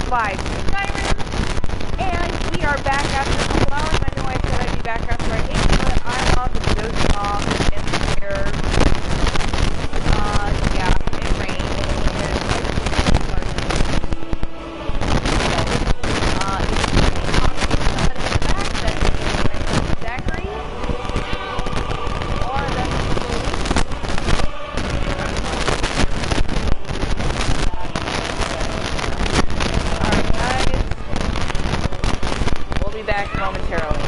TES5-Skyrim, and we are back after a couple hours. I know I said I'd be back after I ate, but I'm off and dozed off in the chair. Yeah, it rained, back momentarily.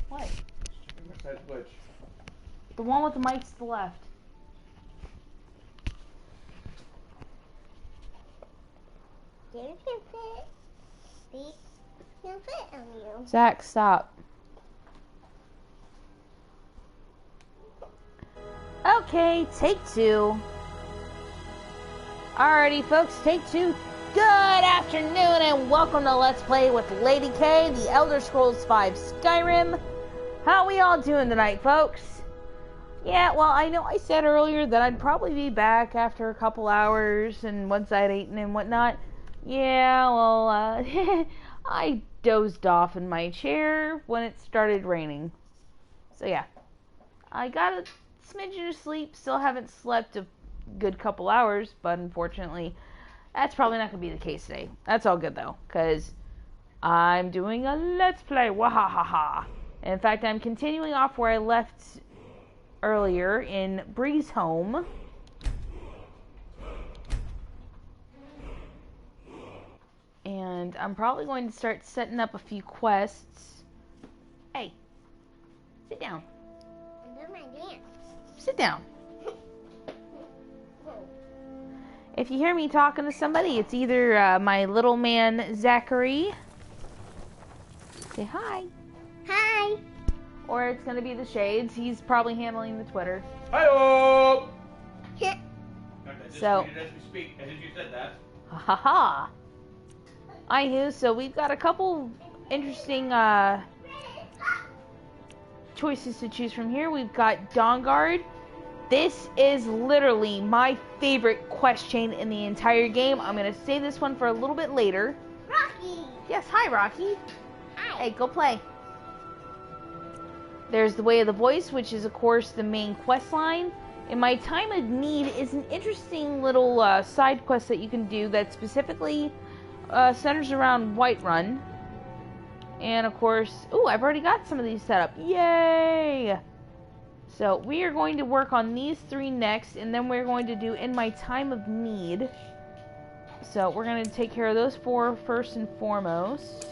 What? The one with the mic to the left. Zach, stop. Okay, take two. Alrighty, folks, take two. Good afternoon and welcome to Let's Play with Lady Kae, the Elder Scrolls V Skyrim. How we all doing tonight, folks? Yeah, well, I know I said earlier that I'd probably be back after a couple hours and once I'd eaten and whatnot. Yeah, well, I dozed off in my chair when it started raining. So yeah, I got a smidgen of sleep, still haven't slept a good couple hours, but unfortunately, that's probably not going to be the case today. That's all good though, because I'm doing a Let's Play, wahahaha. In fact, I'm continuing off where I left earlier in Bree's home. And I'm probably going to start setting up a few quests. Hey, sit down. I'm doing my dance. Sit down. If you hear me talking to somebody, it's either my little man Zachary. Say hi. Hi. Or it's going to be the Shades. He's probably handling the Twitter. Hi-oh! So, as we speak, as you said that. Ha ha. Anywho, so we've got a couple interesting choices to choose from here. We've got Dawnguard. This is literally my favorite quest chain in the entire game. I'm going to save this one for a little bit later. Rocky. Yes, hi Rocky. Hi. Hey, go play. There's the Way of the Voice, which is of course the main quest line. In My Time of Need is an interesting little side quest that you can do that specifically centers around Whiterun. And of course, ooh, I've already got some of these set up. Yay! So we are going to work on these three next, and then we're going to do In My Time of Need. So we're going to take care of those four first and foremost.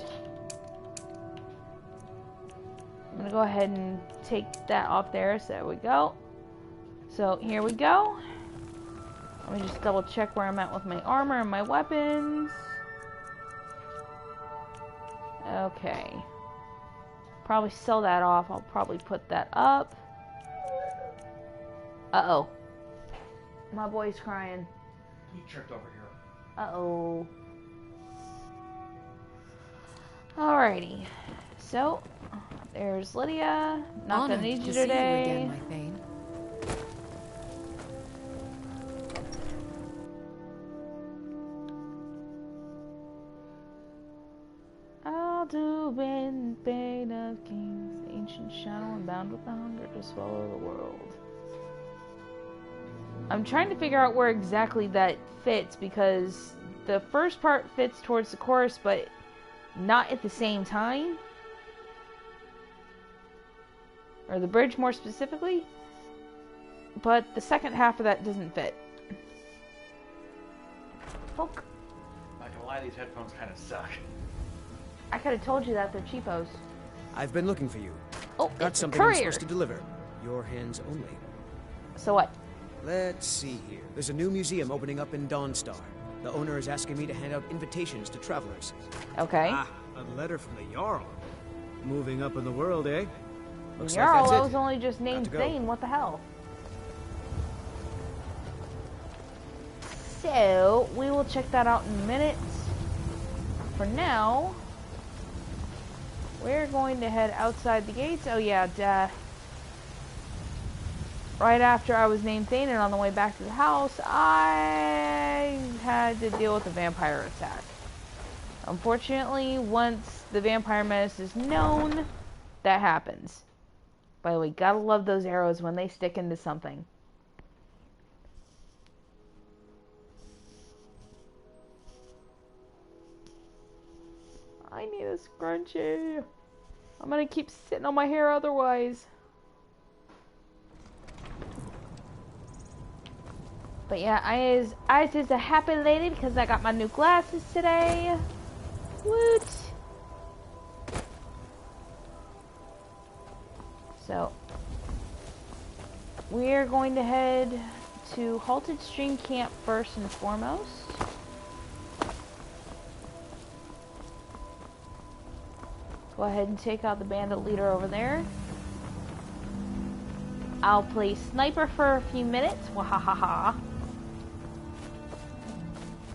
I'm going to go ahead and take that off there. So there we go. So here we go. Let me just double check where I'm at with my armor and my weapons. Okay. Probably sell that off. I'll probably put that up. Uh-oh. My boy's crying. He tripped over here. Uh-oh. Alrighty. So, there's Lydia. Not gonna need you today. See you again, my Thane. I'll do in Bane of Kings, ancient shadow and bound with the hunger to swallow the world. I'm trying to figure out where exactly that fits, because the first part fits towards the chorus, but not at the same time. Or the bridge more specifically. But the second half of that doesn't fit. Folk. Not gonna lie, these headphones kind of suck. I could have told you that, they're cheapos. I've been looking for you. Oh, Got it's something a I'm courier. supposed to deliver. Your hands only. So what? Let's see here. There's a new museum opening up in Dawnstar. The owner is asking me to hand out invitations to travelers. Okay. Ah, a letter from the Jarl. Moving up in the world, eh? Looks Jarl, like I that's was it. only just named to go. Thane. What the hell? So, we will check that out in a minute. For now, we're going to head outside the gates. Oh yeah, right after I was named Thane and on the way back to the house, I had to deal with a vampire attack. Unfortunately, once the vampire menace is known, that happens. By the way, gotta love those arrows when they stick into something. I need a scrunchie. I'm gonna keep sitting on my hair otherwise. But yeah, I is a happy lady because I got my new glasses today. Woot! So, we're going to head to Halted Stream Camp first and foremost. Go ahead and take out the bandit leader over there. I'll play sniper for a few minutes. Wahahaha.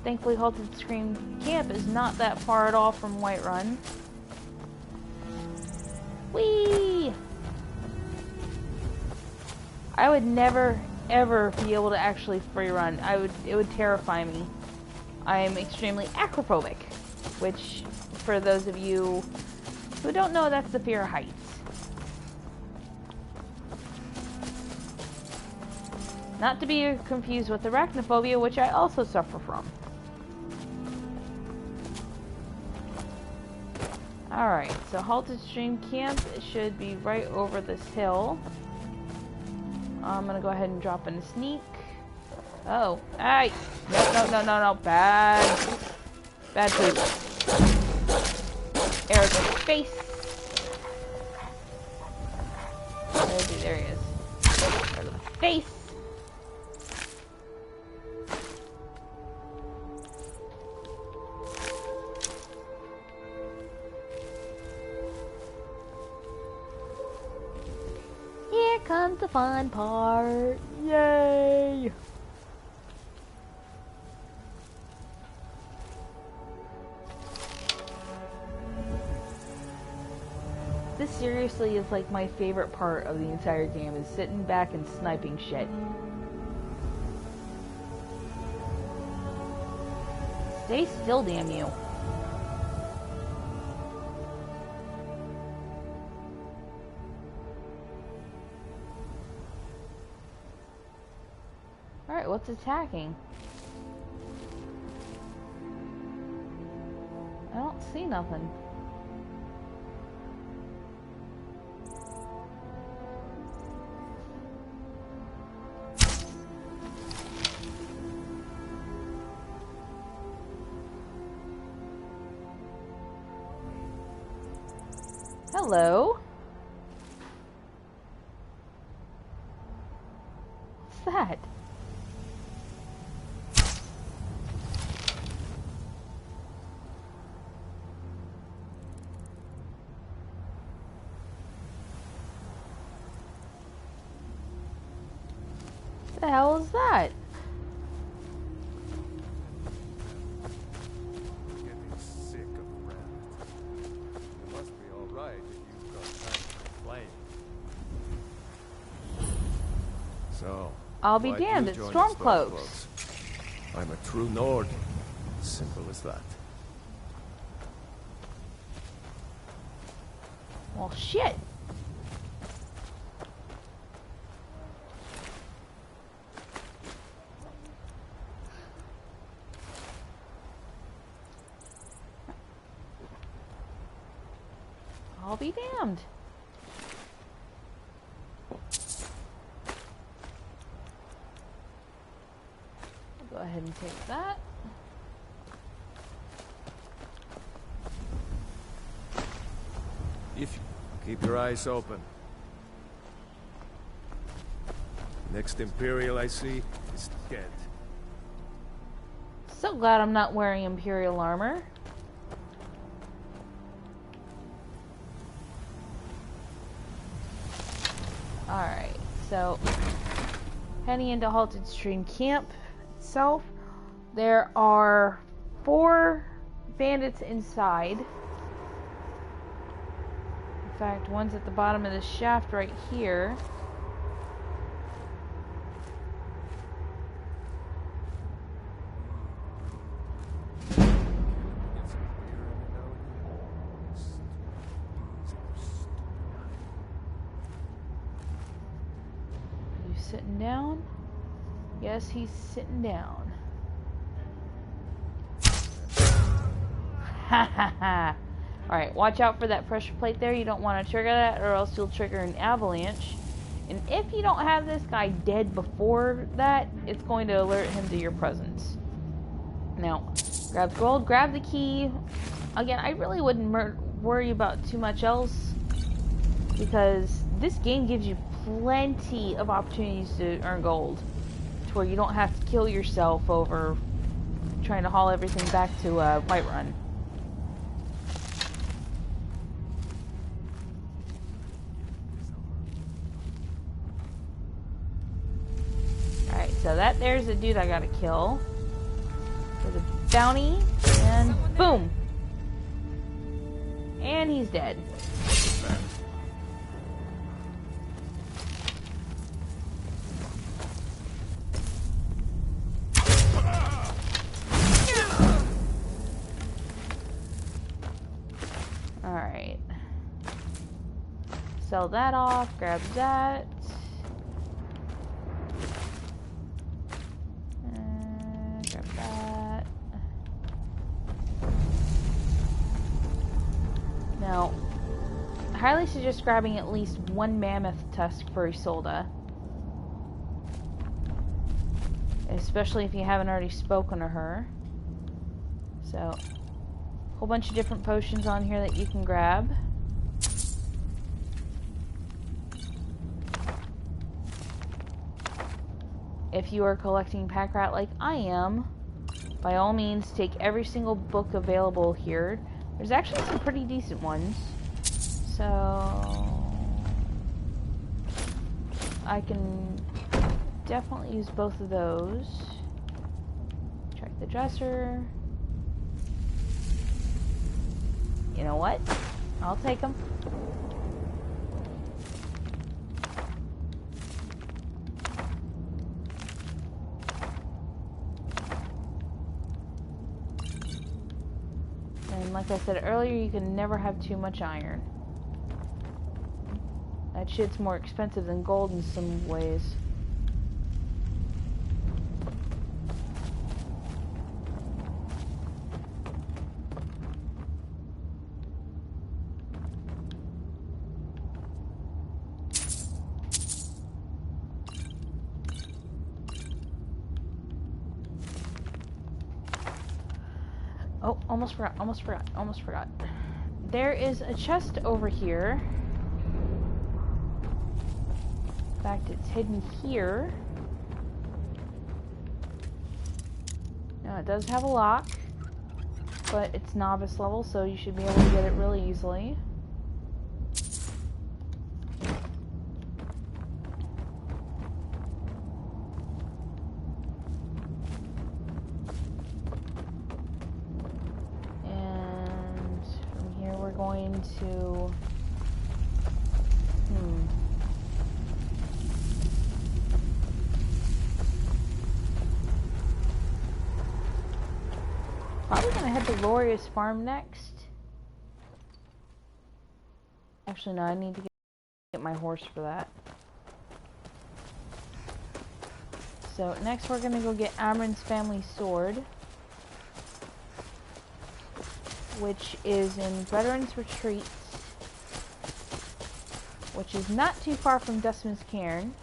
Thankfully, Halted Stream Camp is not that far at all from Whiterun. Whee! I would never, ever be able to actually free run. It would terrify me. I am extremely acrophobic, which, for those of you who don't know, that's the fear of heights. Not to be confused with arachnophobia, which I also suffer from. Alright, so Halted Stream Camp should be right over this hill. I'm gonna go ahead and drop in a sneak. Oh, hey! No. Bad people. Arrow to the face. There he is. Arrow to the face. Here comes the fun part. Yay! This seriously is like my favorite part of the entire game, is sitting back and sniping shit. Stay still, damn you. Alright, what's attacking? I don't see nothing. Hello? What's that? The hell is that? Getting sick of rabbit. You must be all right if you've got time to complain. So, I'll be why'd you damned, it's join the Stormcloaks. I'm a true Nord. Simple as that. Well, shit. I'll be damned. I'll go ahead and take that. If keep your eyes open. Next Imperial I see is dead. So glad I'm not wearing Imperial armor. Alright, so heading into Halted Stream Camp itself, there are 4 bandits inside. In fact, one's at the bottom of the shaft right here. Sitting down? Yes, he's sitting down. Ha ha ha. Alright, watch out for that pressure plate there. You don't want to trigger that or else you'll trigger an avalanche. And if you don't have this guy dead before that, it's going to alert him to your presence. Now, grab gold, grab the key. Again, I really wouldn't worry about too much else because this game gives you plenty of opportunities to earn gold to where you don't have to kill yourself over trying to haul everything back to Whiterun. Alright, so that there's a dude I gotta kill for the bounty, and boom! And he's dead. Alright. Sell that off, grab that. Grab that. Now, I highly suggest grabbing at least 1 mammoth tusk for Isolde. Especially if you haven't already spoken to her. So, whole bunch of different potions on here that you can grab. If you are collecting pack rat like I am, by all means take every single book available here. There's actually some pretty decent ones. So I can definitely use both of those. Check the dresser. You know what? I'll take them. And like I said earlier, you can never have too much iron. That shit's more expensive than gold in some ways. Oh, almost forgot. There is a chest over here. In fact, it's hidden here. Now, it does have a lock, but it's novice level, so you should be able to get it really easily. Going to probably gonna head to Glorious Farm next. Actually, no, I need to get my horse for that. So next we're gonna go get Amren's family sword, which is in Veterans Retreat, which is not too far from Dustman's Cairn.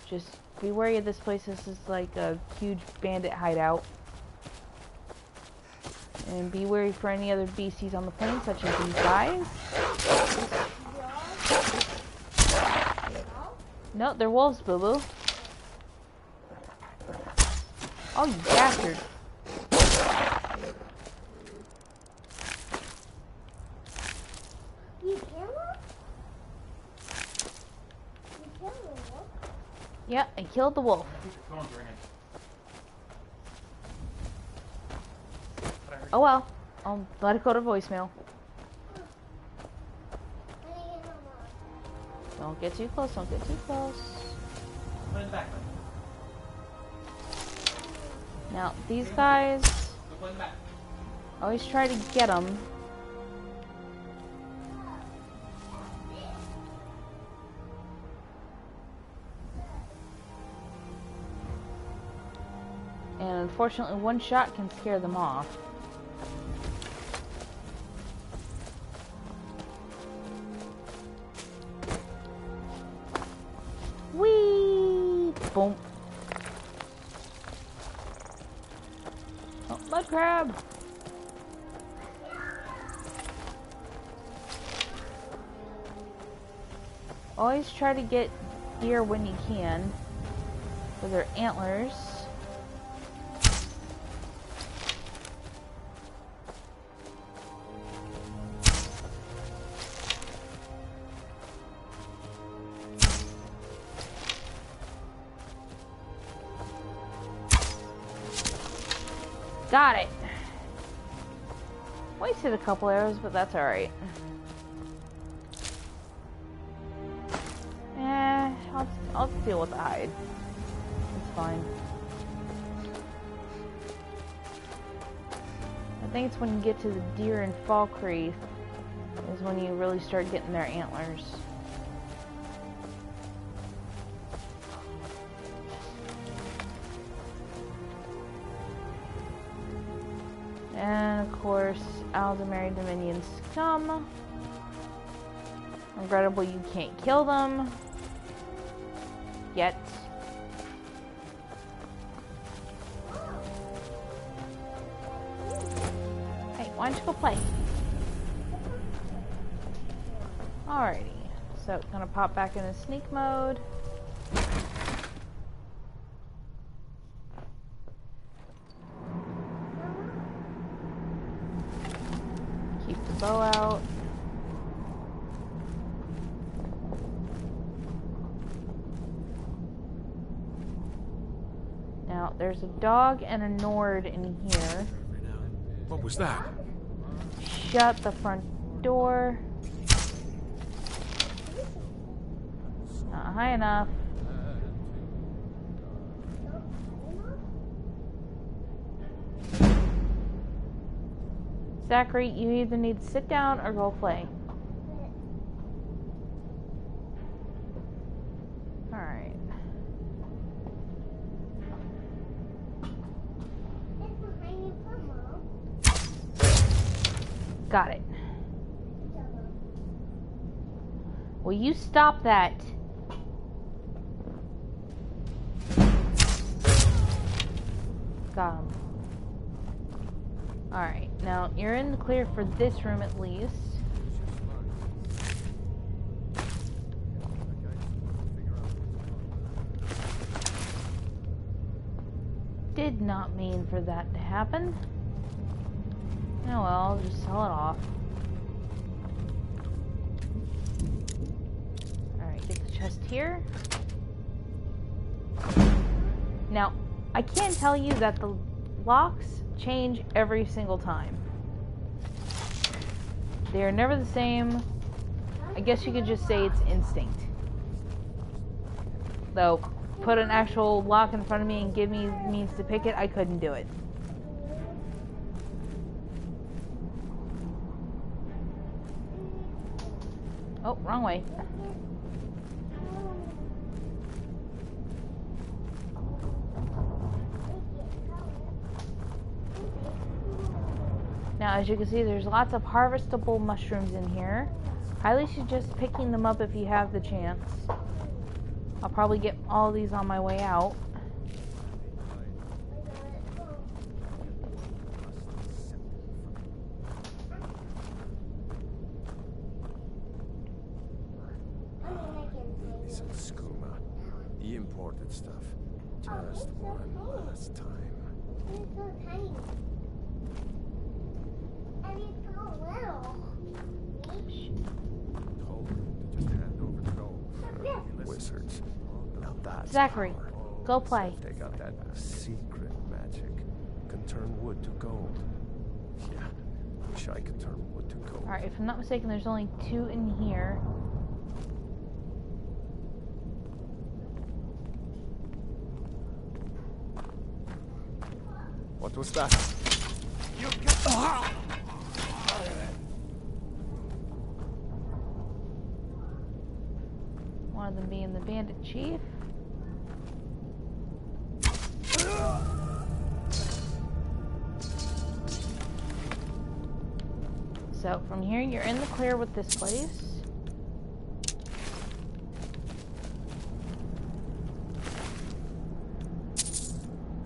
Just be wary of this place. This is like a huge bandit hideout. And be wary for any other beasties on the plain, such as these guys. No, they're wolves, boo-boo. Oh, you bastard. Yep, I killed the wolf. I think the phone's ringing. But I heard Oh well. I'll let it go to voicemail. Don't get too close, don't get too close. put it back. Now, these guys Put it back. always try to get them. And unfortunately, one shot can scare them off. Whee! Boom. Oh, mud crab! Always try to get deer when you can for their antlers. Got it. Wasted a couple arrows, but that's alright. I'll deal with the hide. It's fine. I think it's when you get to the deer in Fall Creek is when you really start getting their antlers. And of course, Aldemary Dominions come. Regrettable you can't kill them. Yet. Hey, why don't you go play? Alrighty. So, gonna pop back into sneak mode. Keep the bow out. Now, there's a dog and a Nord in here. What was that? Shut the front door. Not high enough. Zachary, you either need to sit down or go play. Alright. Got it. Will you stop that? Got him. Alright, now you're in the clear for this room at least. Did not mean for that to happen. Oh well, I'll just sell it off. Alright, get the chest here. Now, I can tell you that the locks change every single time. They are never the same. I guess you could just say it's instinct. Though, put an actual lock in front of me and give me means to pick it, I couldn't do it. Oh, wrong way. Now, as you can see, there's lots of harvestable mushrooms in here. Highly suggest picking them up if you have the chance. I'll probably get all of these on my way out. Some skooma. The imported stuff. Just one last time. It's so tiny. And it's so little. Told them to just hand over the gold. Wizards. Now that Zachary, go play. Take out that secret magic. Can turn wood to gold. Yeah, wish I could turn wood to gold. Alright, if I'm not mistaken, there's only 2 in here. What was that? One of them being the bandit chief. So from here, you're in the clear with this place.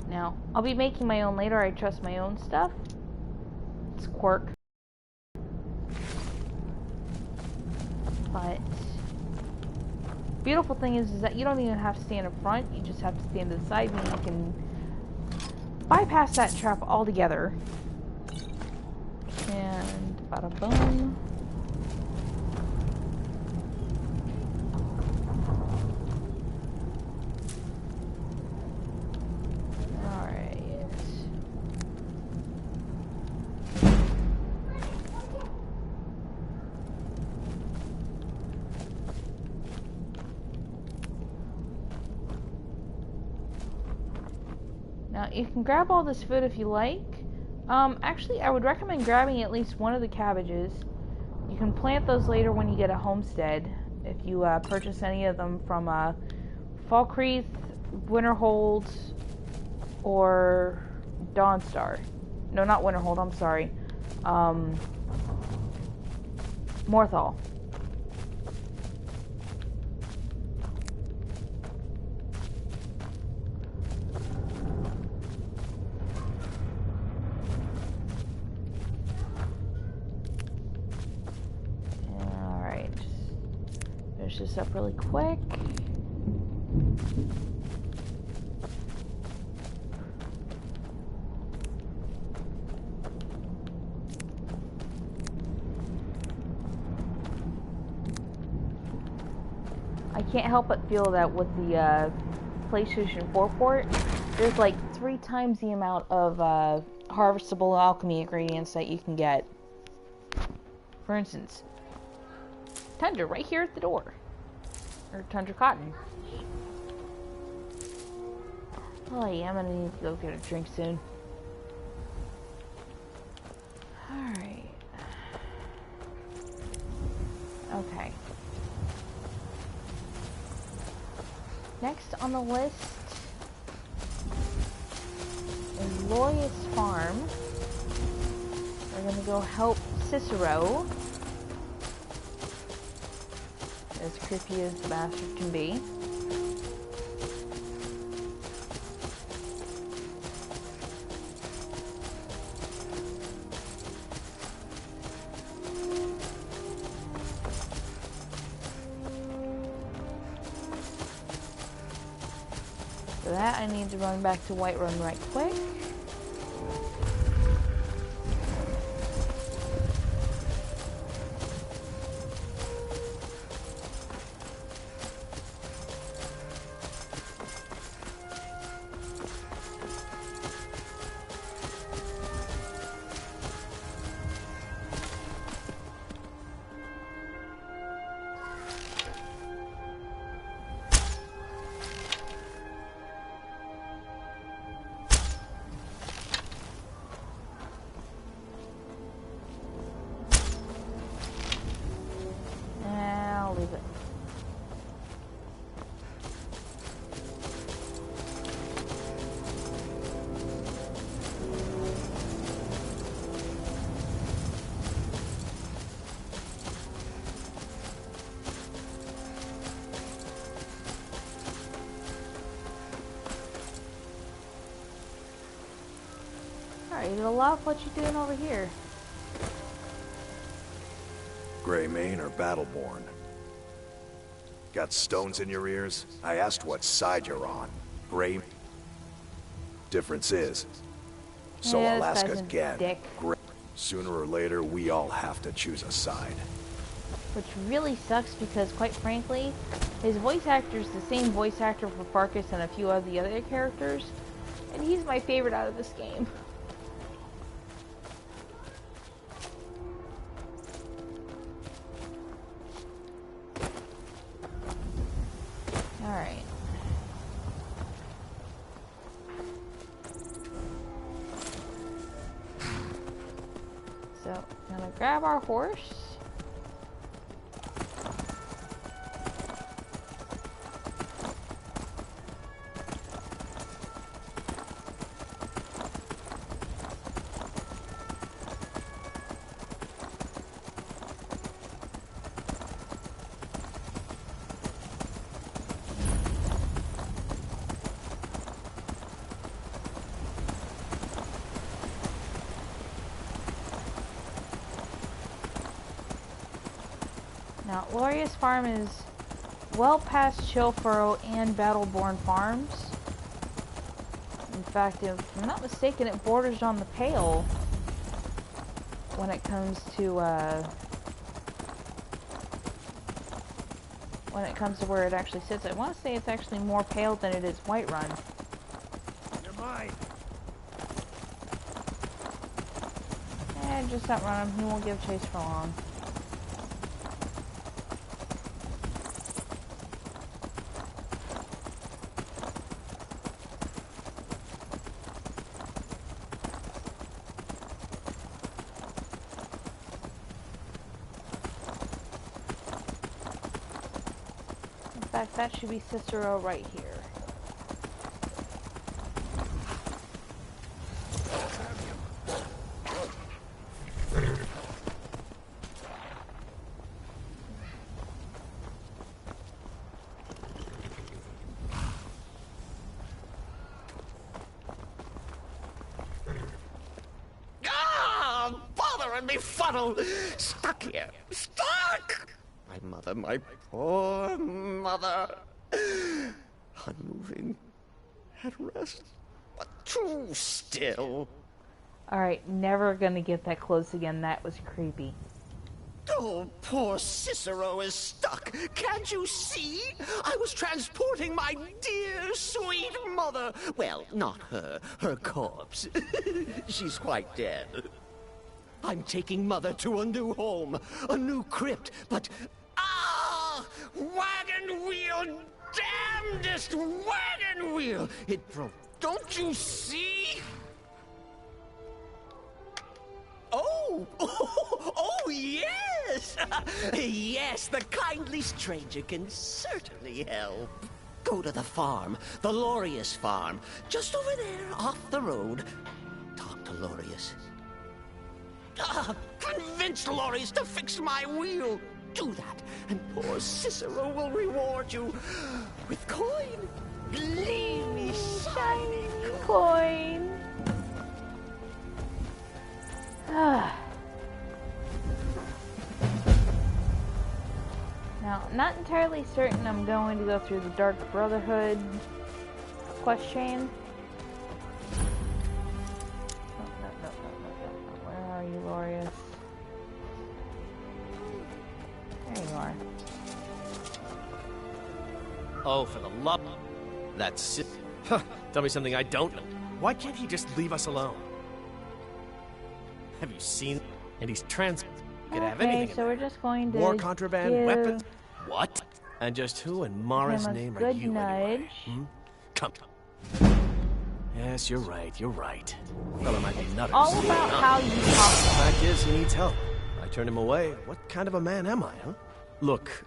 Now, I'll be making my own later. I trust my own stuff. It's a quirk. But beautiful thing is that you don't even have to stand in front. You just have to stand to the side, and you can bypass that trap altogether. And bada boom. Alright. Now you can grab all this food if you like. Actually, I would recommend grabbing at least one of the cabbages. You can plant those later when you get a homestead, if you purchase any of them from Falkreath, Winterhold, or Dawnstar. No, not Winterhold, I'm sorry. Morthal. Finish this up really quick. I can't help but feel that with the PlayStation 4 port, there's like 3 times the amount of harvestable alchemy ingredients that you can get. For instance, Tundra right here at the door. Or Tundra Cotton. Oh yeah, I'm gonna need to go get a drink soon. Alright. Okay. Next on the list is Loyus Farm. We're gonna go help Cicero. As creepy as the bastard can be. For that, I need to run back to Whiterun right quick. Alright, Olaf, what you doing over here? Greymane or Battleborn? Got stones in your ears? I asked what side you're on. Grey. Difference is. So Yeah, I'll ask this guy's a again. dick. Sooner or later, we all have to choose a side. which really sucks because, quite frankly, his voice actor is the same voice actor for Farkas and a few of the other characters, and he's my favorite out of this game. Alright. So, I'm gonna grab our horse. Now, Glorious Farm is well past Chillfurrow and Battleborn Farms. In fact, if I'm not mistaken, it borders on the Pale when it comes to where it actually sits. I want to say it's actually more Pale than it is Whiterun. You're mine. And just outrun him. He won't give chase for long. In fact, that should be Cicero right here. Ah! Bothering me funnel! Stuck here! Stuck! My poor mother. Unmoving, at rest, but too still. Alright, never gonna get that close again. That was creepy. Oh, poor Cicero is stuck. Can't you see? I was transporting my dear, sweet mother. Well, not her. Her corpse. She's quite dead. I'm taking Mother to a new home, a new crypt, but... Ah! Wagon wheel! Damnedest wagon wheel! It broke. Don't you see? Oh! Oh, yes! Yes, the kindly stranger can certainly help. Go to the farm, the Lorius farm, just over there off the road. Talk to Lorius. Convince Lorius to fix my wheel. Do that, and poor Cicero will reward you with coin. Gleamy, shiny Coin. Now, not entirely certain I'm going to go through the Dark Brotherhood quest chain. No. Where are you, Lorius? There you are. Oh, for the love... That's it. Huh, tell me something I don't know. Why can't he just leave us alone? Have you seen... And he's trans... Could have anything. Okay, so we're just going to war contraband, give weapons... What? And just who in Mara's him a name are good you anyway? nudge. Come. Yes, you're right. Fella might be nutters. All about how you talk. Fact is, he needs help. I turned him away. What kind of a man am I, huh? Look,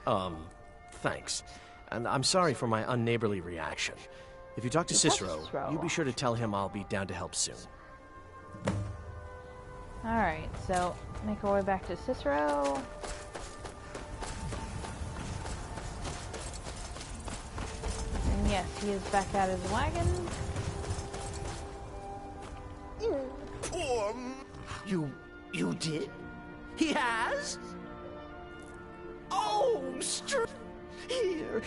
thanks. And I'm sorry for my unneighborly reaction. If you talk to Cicero, you be sure to tell him I'll be down to help soon. Alright, so make our way back to Cicero. And yes, he is back at his wagon. Poor... You did? He has? Oh, Here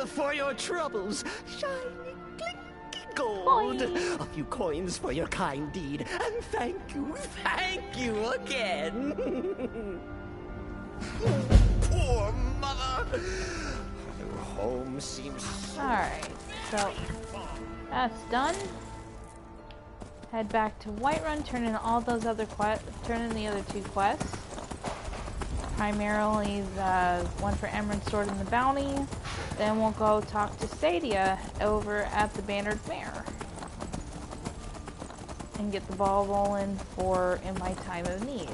for your troubles. Shiny, clinky gold. Boing. A few coins for your kind deed. And thank you again. poor mother. Her home seems so... Alright, so that's done. Head back to Whiterun, turn in all those other turn in the other 2 quests. Primarily the one for Emerald Sword and the Bounty. Then we'll go talk to Sadia over at the Bannered Mare. And get the ball rolling for in my time of need.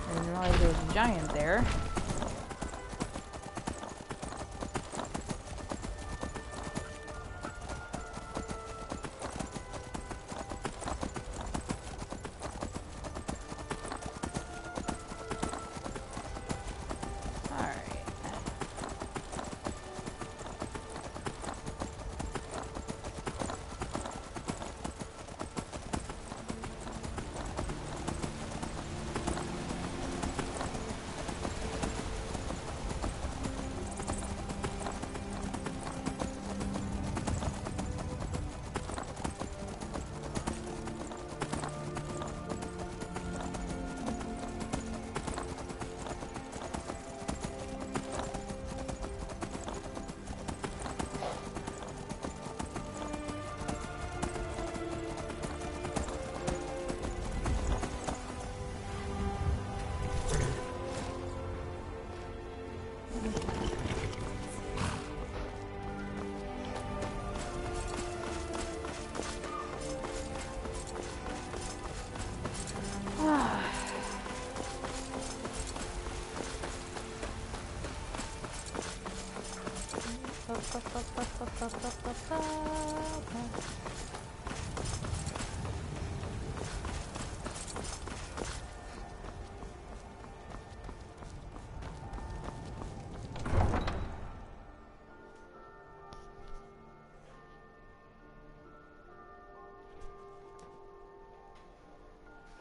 I didn't realize there was a giant there.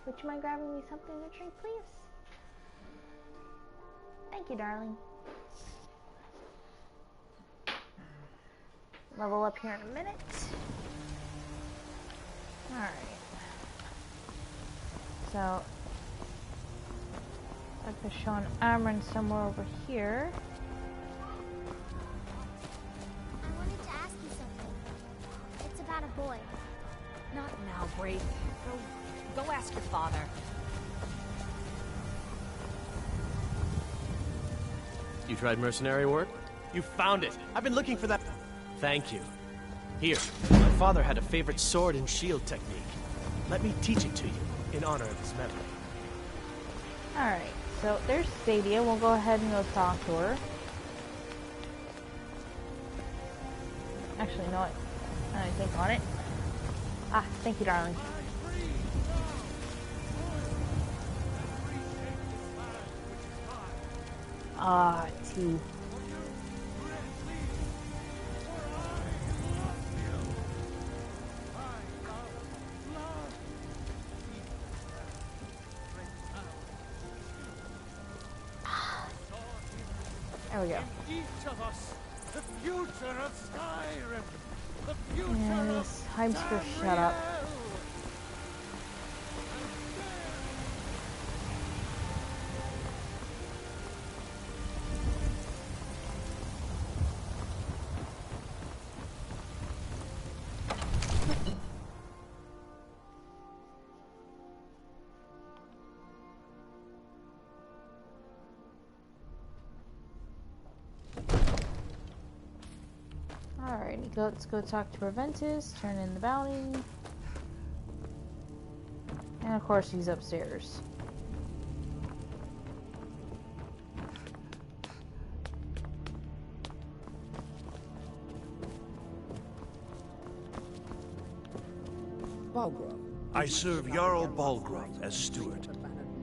Would you mind grabbing me something to drink, please? Thank you, darling. Level up here in a minute. Alright. So, like they're showing Amryn somewhere over here. I wanted to ask you something. It's about a boy. Not now, Grace. Go ask your father. You tried mercenary work? You found it! I've been looking for that. Thank you. Here, my father had a favorite sword and shield technique. Let me teach it to you, in honor of his memory. Alright, so there's Sadia. We'll go ahead and go talk to her. Actually, you know what? I think on it. Ah, thank you, darling. Ah, T. There we go. Each of us, the future of Skyrim, the future Yes, of Heimsker, shut up. Alrighty, let's go talk to Proventus, turn in the bounty. And of course he's upstairs. Balgrove. I serve Jarl Balgrove as steward.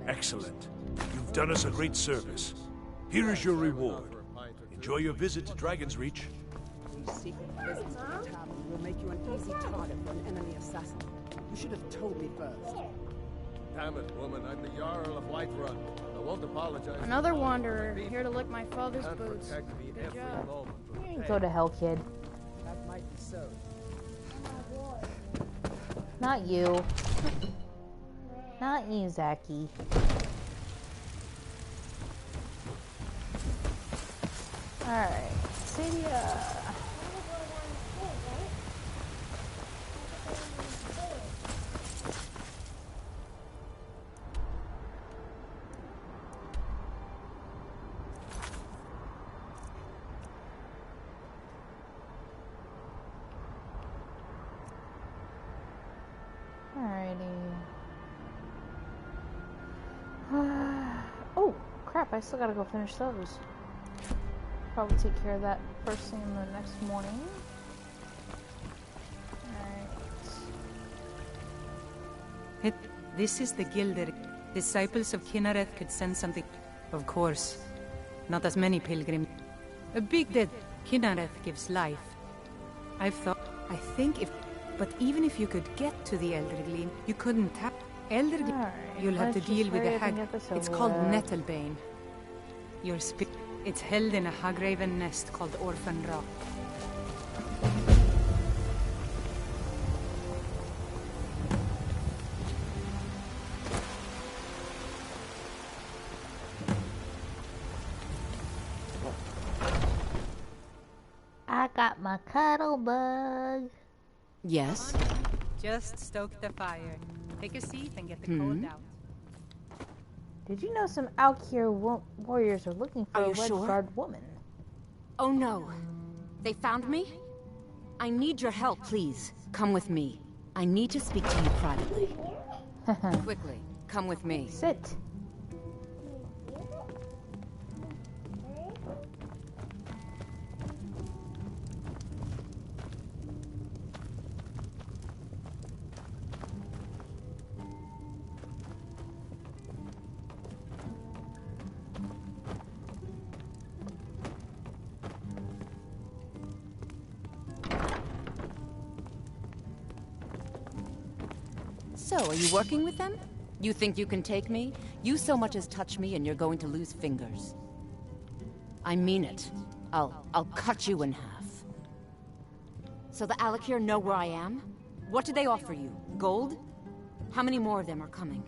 Excellent. You've done us a great service. Here is your reward. Enjoy your visit to Dragon's Reach. These secret visits to the tavern will make you an easy target for an enemy assassin. You should have told me first. Damn it, woman, I'm the Jarl of Whiterun. I won't apologize. Another wanderer, here to lick my father's Can't boots. protect me Good every job. moment. You can go to hell, kid. That might be so. Not you. Not you, Zaki. Alright, Cydia. Oh, crap, I still gotta go finish those. Probably take care of that first thing in the next morning. Alright. This is the Gilder. Disciples of Kinareth could send something. Of course. Not as many pilgrims. A big dead. Kinareth gives life. I think if... But even if you could get to the Elder Gleam, you couldn't tap... Elder Gleam... Right, you'll have to deal with the hag. It's called Nettlebane. Your spirit... It's held in a hag-raven nest called Orphan Rock. I got my cuddle bug. Yes? Just stoke the fire. Take a seat and get the cold out. Did you know some Alkir warriors are looking for a red-guard woman? Oh no. They found me? I need your help, please. Come with me. I need to speak to you privately. Quickly, come with me. Sit. So, are you working with them? You think you can take me? You so much as touch me and you're going to lose fingers. I mean it. I'll cut you in half. So the Alakir know where I am? What do they offer you? Gold? How many more of them are coming?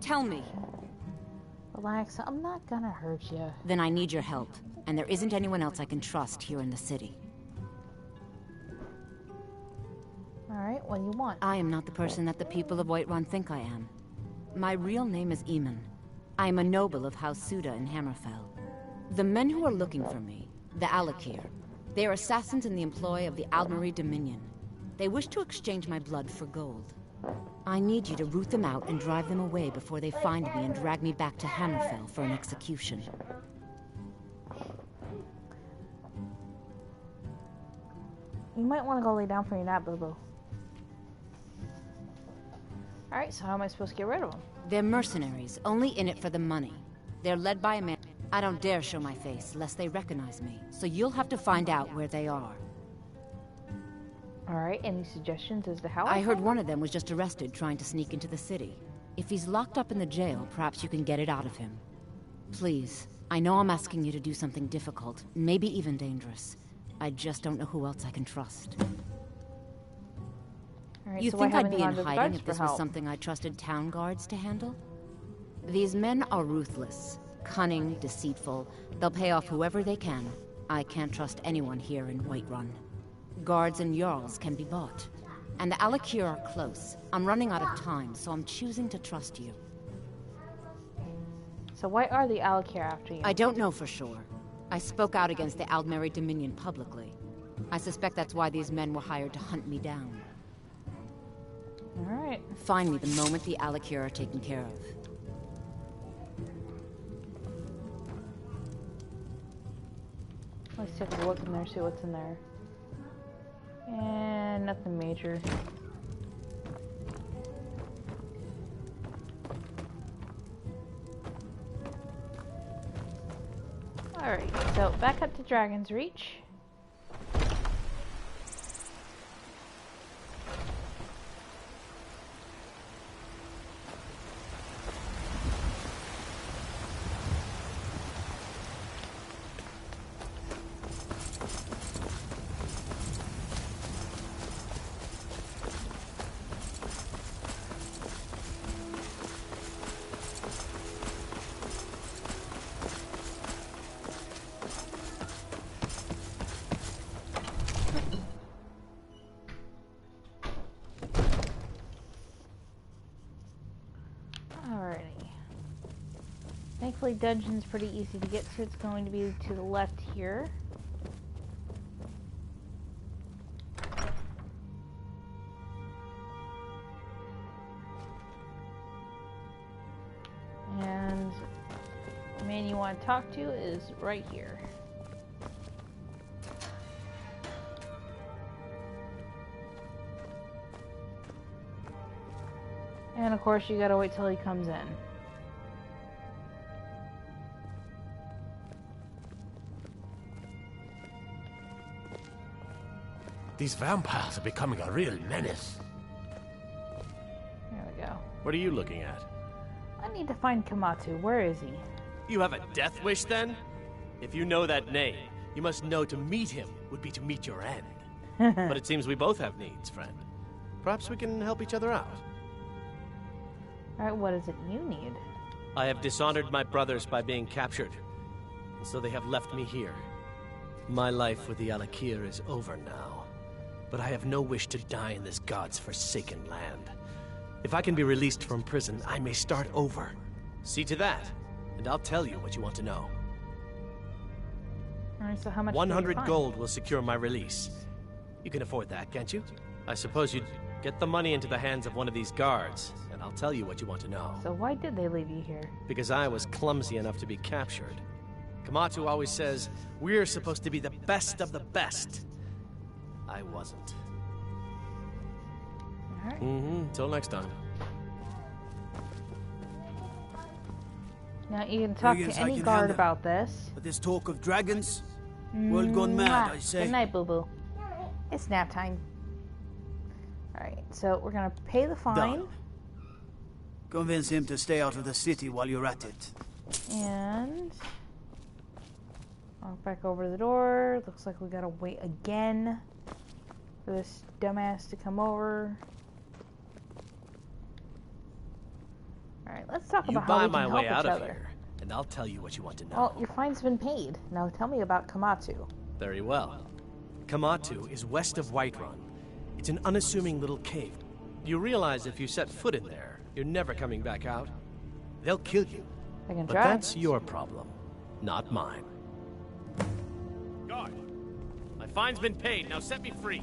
Tell me. Relax, I'm not gonna hurt you. Then I need your help, and there isn't anyone else I can trust here in the city. Alright, what do you want? I am not the person that the people of Whiterun think I am. My real name is Eamon. I am a noble of House Suda in Hammerfell. The men who are looking for me, the Alakir, they are assassins in the employ of the Aldmeri Dominion. They wish to exchange my blood for gold. I need you to root them out and drive them away before they find me and drag me back to Hammerfell for an execution. You might want to go lay down for your nap, Boo-Boo. Alright, so how am I supposed to get rid of them? They're mercenaries, only in it for the money. They're led by a man. I don't dare show my face, lest they recognize me. So you'll have to find out where they are. Alright, any suggestions as to how? I heard one of them was just arrested trying to sneak into the city. If he's locked up in the jail, perhaps you can get it out of him. Please, I know I'm asking you to do something difficult, maybe even dangerous. I just don't know who else I can trust. Right, You so think I'd be in gone to the hiding guards if for this was help? something I trusted town guards to handle? These men are ruthless, cunning, deceitful. They'll pay off whoever they can. I can't trust anyone here in Whiterun. Guards and Jarls can be bought. And the Alakir are close. I'm running out of time, so I'm choosing to trust you. So why are the Alakir after you? I don't know for sure. I spoke out against the Aldmeri Dominion publicly. I suspect that's why these men were hired to hunt me down. Alright. Find me the moment the Alakir are taken care of. Let's take a look in there, see what's in there. And nothing major. Alright, so back up to Dragon's Reach. thankfully dungeon's pretty easy to get to. It's going to be to the left here. And the man you want to talk to is right here. And of course you gotta wait till he comes in. These vampires are becoming a real menace. There we go. What are you looking at? I need to find Kamatu. Where is he? You have a death wish, then? If you know that name, you must know to meet him would be to meet your end. But it seems we both have needs, friend. Perhaps we can help each other out. Alright, what is it you need? I have dishonored my brothers by being captured, and so they have left me here. My life with the Alakir is over now, but I have no wish to die in this god's forsaken land. If I can be released from prison, I may start over. See to that, and I'll tell you what you want to know. Alright, so how much 100 gold will secure my release. You can afford that, can't you? I suppose you'd get the money into the hands of one of these guards, and I'll tell you what you want to know. So why did they leave you here? Because I was clumsy enough to be captured. Kamatu always says, we're supposed to be the best of the best. I wasn't. Alright. Till next time. Now you can talk to any guard about this. But this talk of dragons, world gone mad, I say. Good night, boo-boo. It's nap time. Alright, so we're gonna pay the fine. Done. Convince him to stay out of the city while you're at it. And walk back over to the door. Looks like we gotta wait again for this dumbass to come over. Alright, let's talk about how we can help each other. Here, and I'll tell you what you want to know. Well, your fine's been paid. Now tell me about Kamatu. Very well. Kamatu is west of Whiterun. It's an unassuming little cave. You realize if you set foot in there, you're never coming back out. They'll kill you. I can but try. That's your problem, not mine. Guard! My fine's been paid. Now set me free.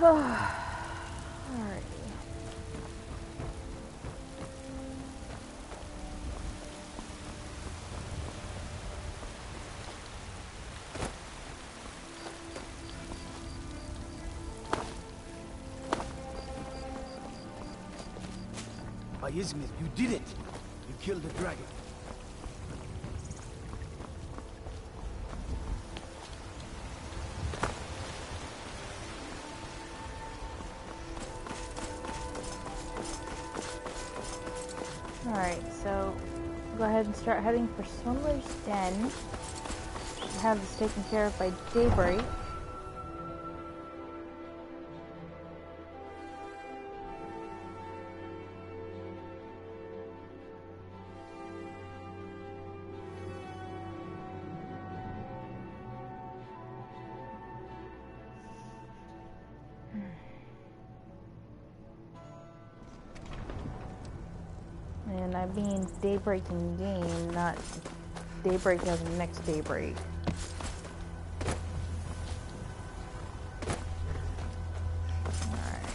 Alrighty. By Izmir, you did it! You killed the dragon. Alright, so go ahead and start heading for Swindler's Den. Should have this taken care of by daybreak. And I mean daybreak in game, not daybreak as the next daybreak. Alright.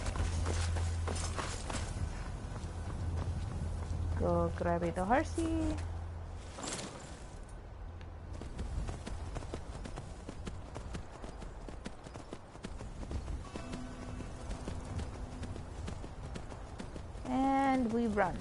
Go grab the horsey. And we run.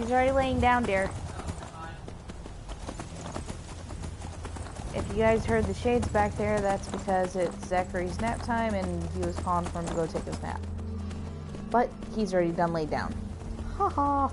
She's already laying down, dear. If you guys heard the shades back there, that's because it's Zachary's nap time and he was calling for him to go take his nap. But he's already done laid down. Haha.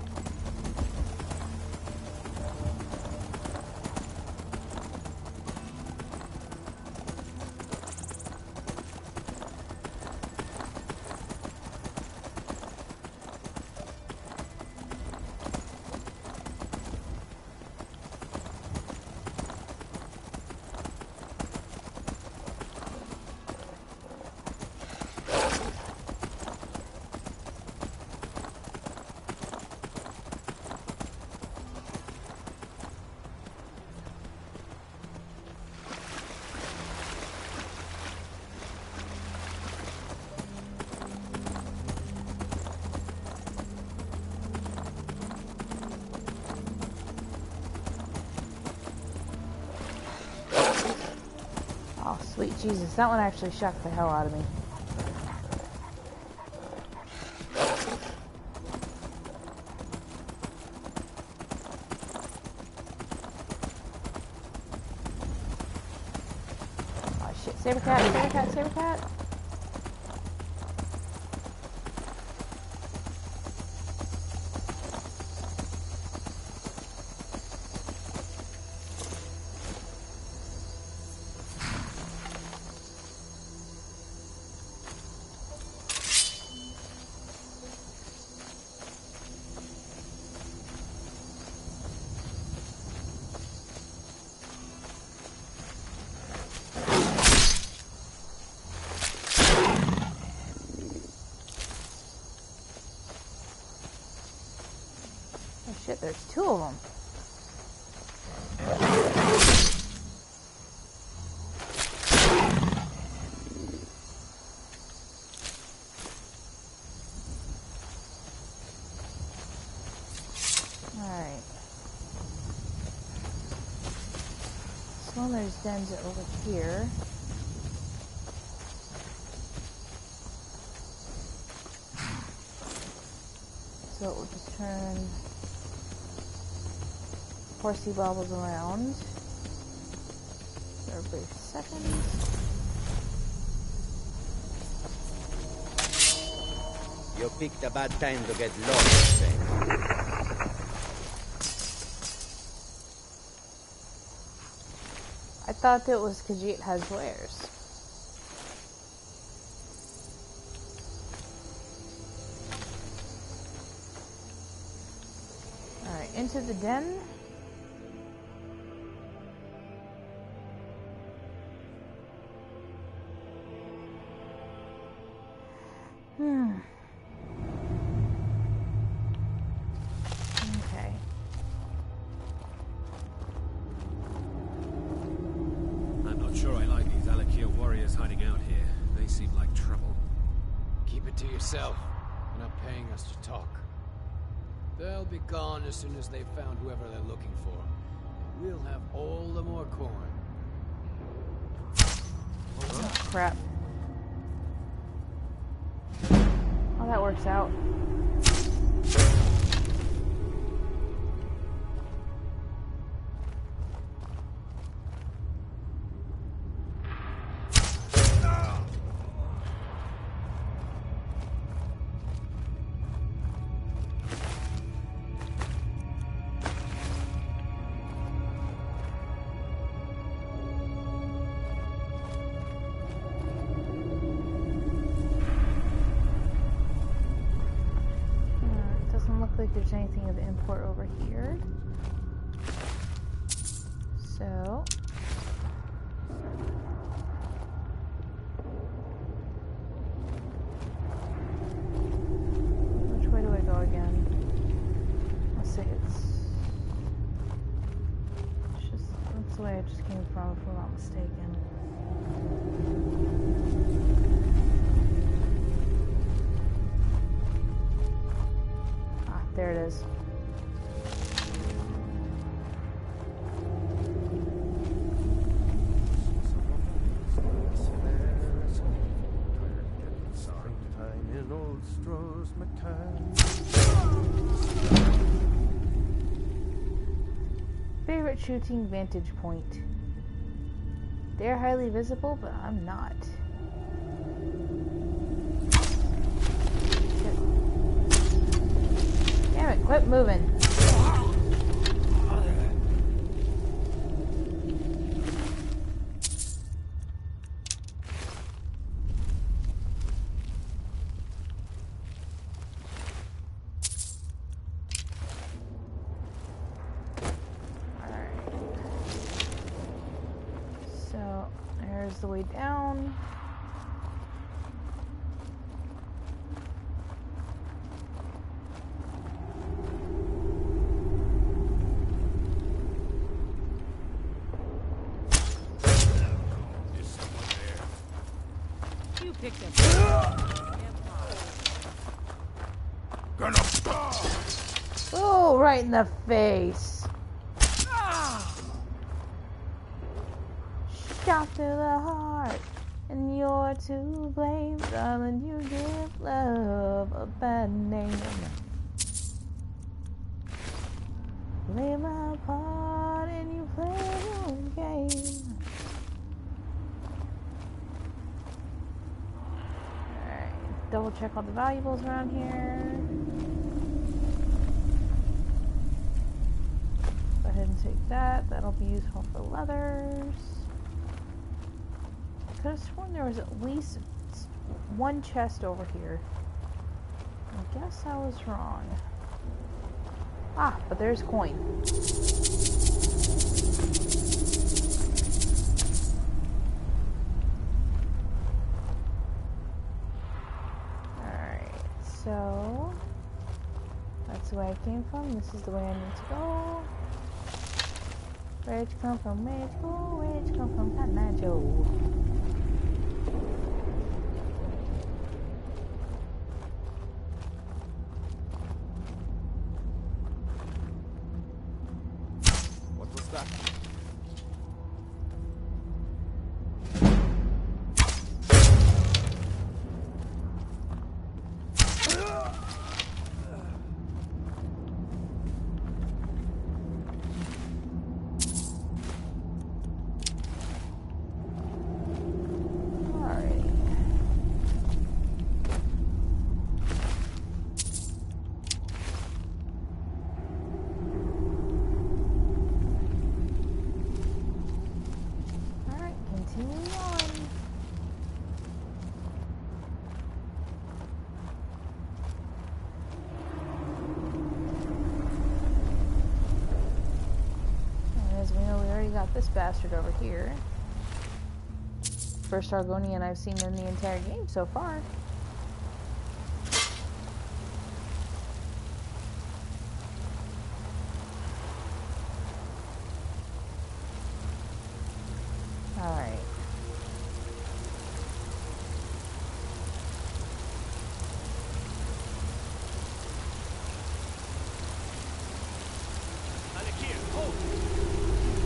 Sweet Jesus, that one actually shocked the hell out of me. Oh shit, saber cat, saber cat, saber cat. Shit, there's two of them. Alright. So there's dens over here. So it will just turn horsey bobbles around for a brief second. You picked a bad time to get lost, eh? I thought that was Khajiit has wares. Alright, into the den. Okay. I'm not sure I like these Alakir warriors hiding out here. They seem like trouble. Keep it to yourself. They're not paying us to talk. They'll be gone as soon as they've found whoever they're looking for. We'll have all the more corn. Oh, crap. Oh, that works out. Like there's anything of import over here. So which way do I go again? Let's say it's just that's the way I just came from, if I'm not mistaken. There it is. private shooting vantage point. They're highly visible, but I'm not. Shit. Damn it, quit moving. The way down. You picked it. Oh, right in the face. Shot to the heart, and you're to blame, darling. You give love a bad name. Play my part, and you play your own game. Alright, double check all the valuables around here. Go ahead and take that. That'll be useful for leathers. I could have sworn there was at least one chest over here. I guess I was wrong. Ah, but there's coin. Alright, so that's the way I came from. This is the way I need to go. Where'd you come from? Where'd you go? Where'd you come from? Cotton Eye Joe. What was that? This bastard over here. First Argonian I've seen in the entire game so far. Alright.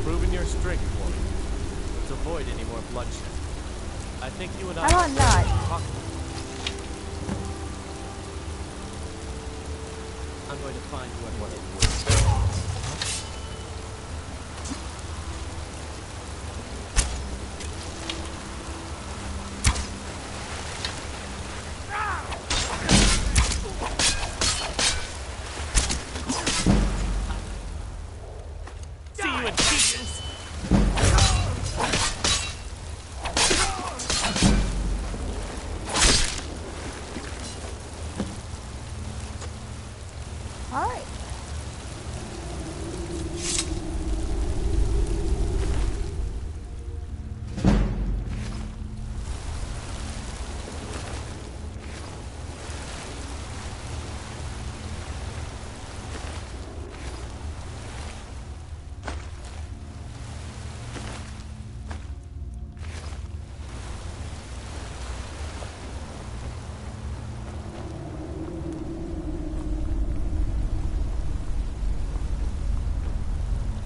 Proving your strength, woman. Let's avoid any more bloodshed. I think you and I... How about not? I'm going to find you at one of the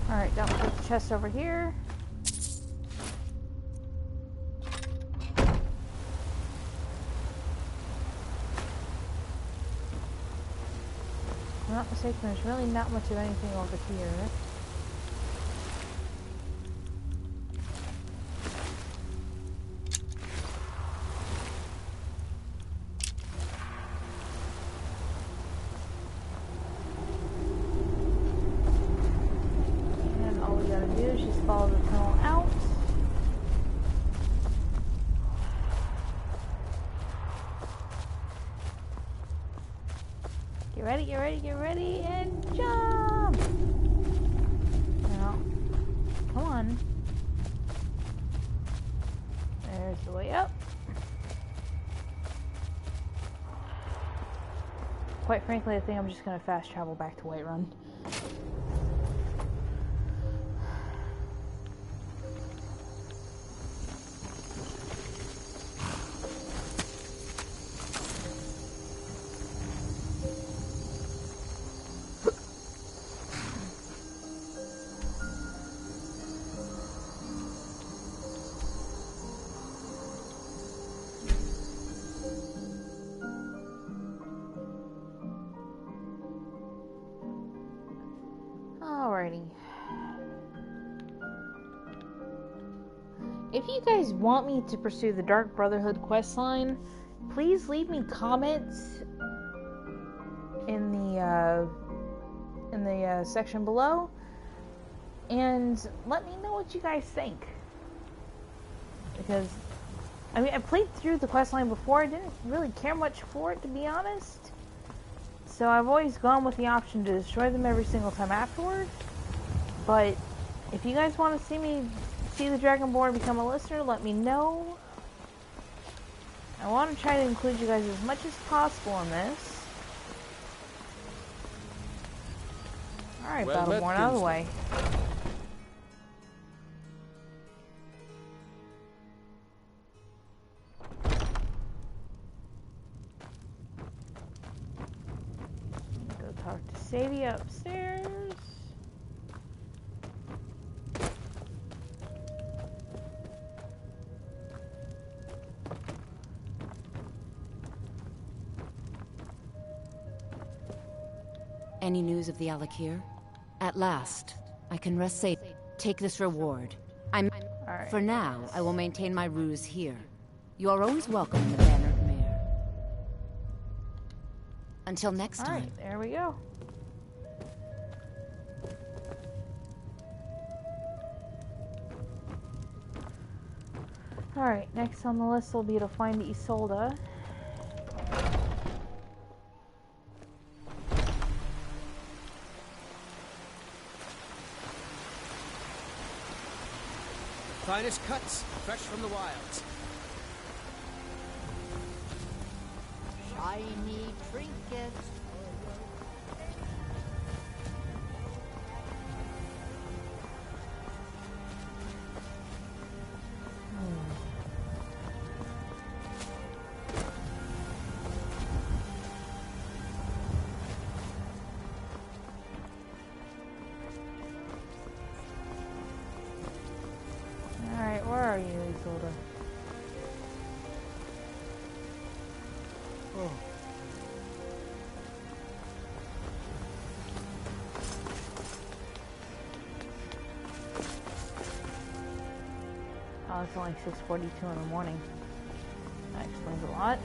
Alright, don't put the chest over here. If I'm not mistaken, there's really not much of anything over here. Get ready, get ready, get ready, and jump! Now, come on. There's the way up. Quite frankly, I think I'm just gonna fast travel back to Whiterun. Alrighty. If you guys want me to pursue the Dark Brotherhood questline, please leave me comments in the section below, and let me know what you guys think. Because, I mean, I played through the questline before. I didn't really care much for it, to be honest. So I've always gone with the option to destroy them every single time afterward. But if you guys want to see the Dragonborn become a listener, let me know. I want to try to include you guys as much as possible in this. Alright, Well met, Battleborn, out of the way. Go talk to Sadie upstairs. Any news of the Alakir? At last, I can rest safe. Take this reward. Alright. For now, I will maintain my ruse here. You are always welcome in the Bannered Mare. Until next time. Alright, there we go. Alright, next on the list will be to find Isolde. Finest cuts, fresh from the wilds. Shiny trinkets. Alright, where are you, Isolde? Oh. Oh, it's only 6:42 in the morning. That explains a lot.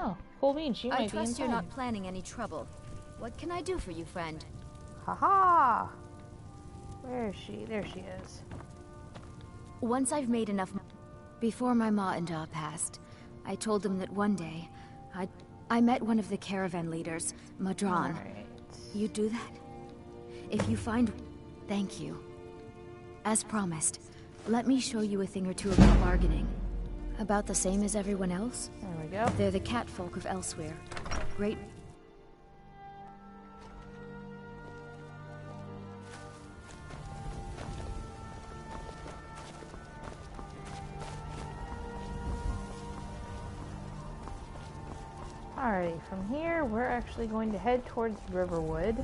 Oh, cool beans. She might I be trust you're inside. not planning any trouble. What can I do for you, friend? Haha! Where is she? There she is. Once I've made enough... Before my ma and Da passed, I told them that one day, I met one of the caravan leaders, Madran. Alright. You do that? If you find... Thank you. As promised, let me show you a thing or two about bargaining. About the same as everyone else? There we go. They're the catfolk of elsewhere. Great... Alrighty, from here we're actually going to head towards Riverwood.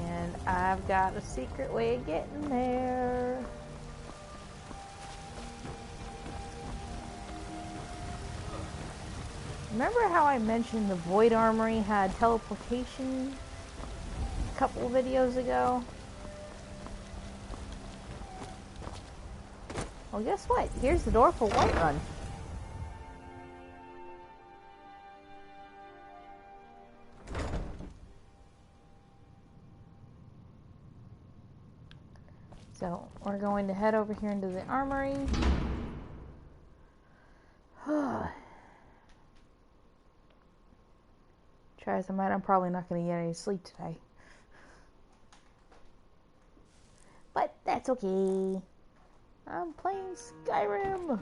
And I've got a secret way of getting there. Remember how I mentioned the Void Armory had teleportation a couple videos ago? Well, guess what? Here's the door for Whiterun. So, we're going to head over here into the armory. Try as I might, I'm probably not going to get any sleep today. But that's okay. I'm playing Skyrim.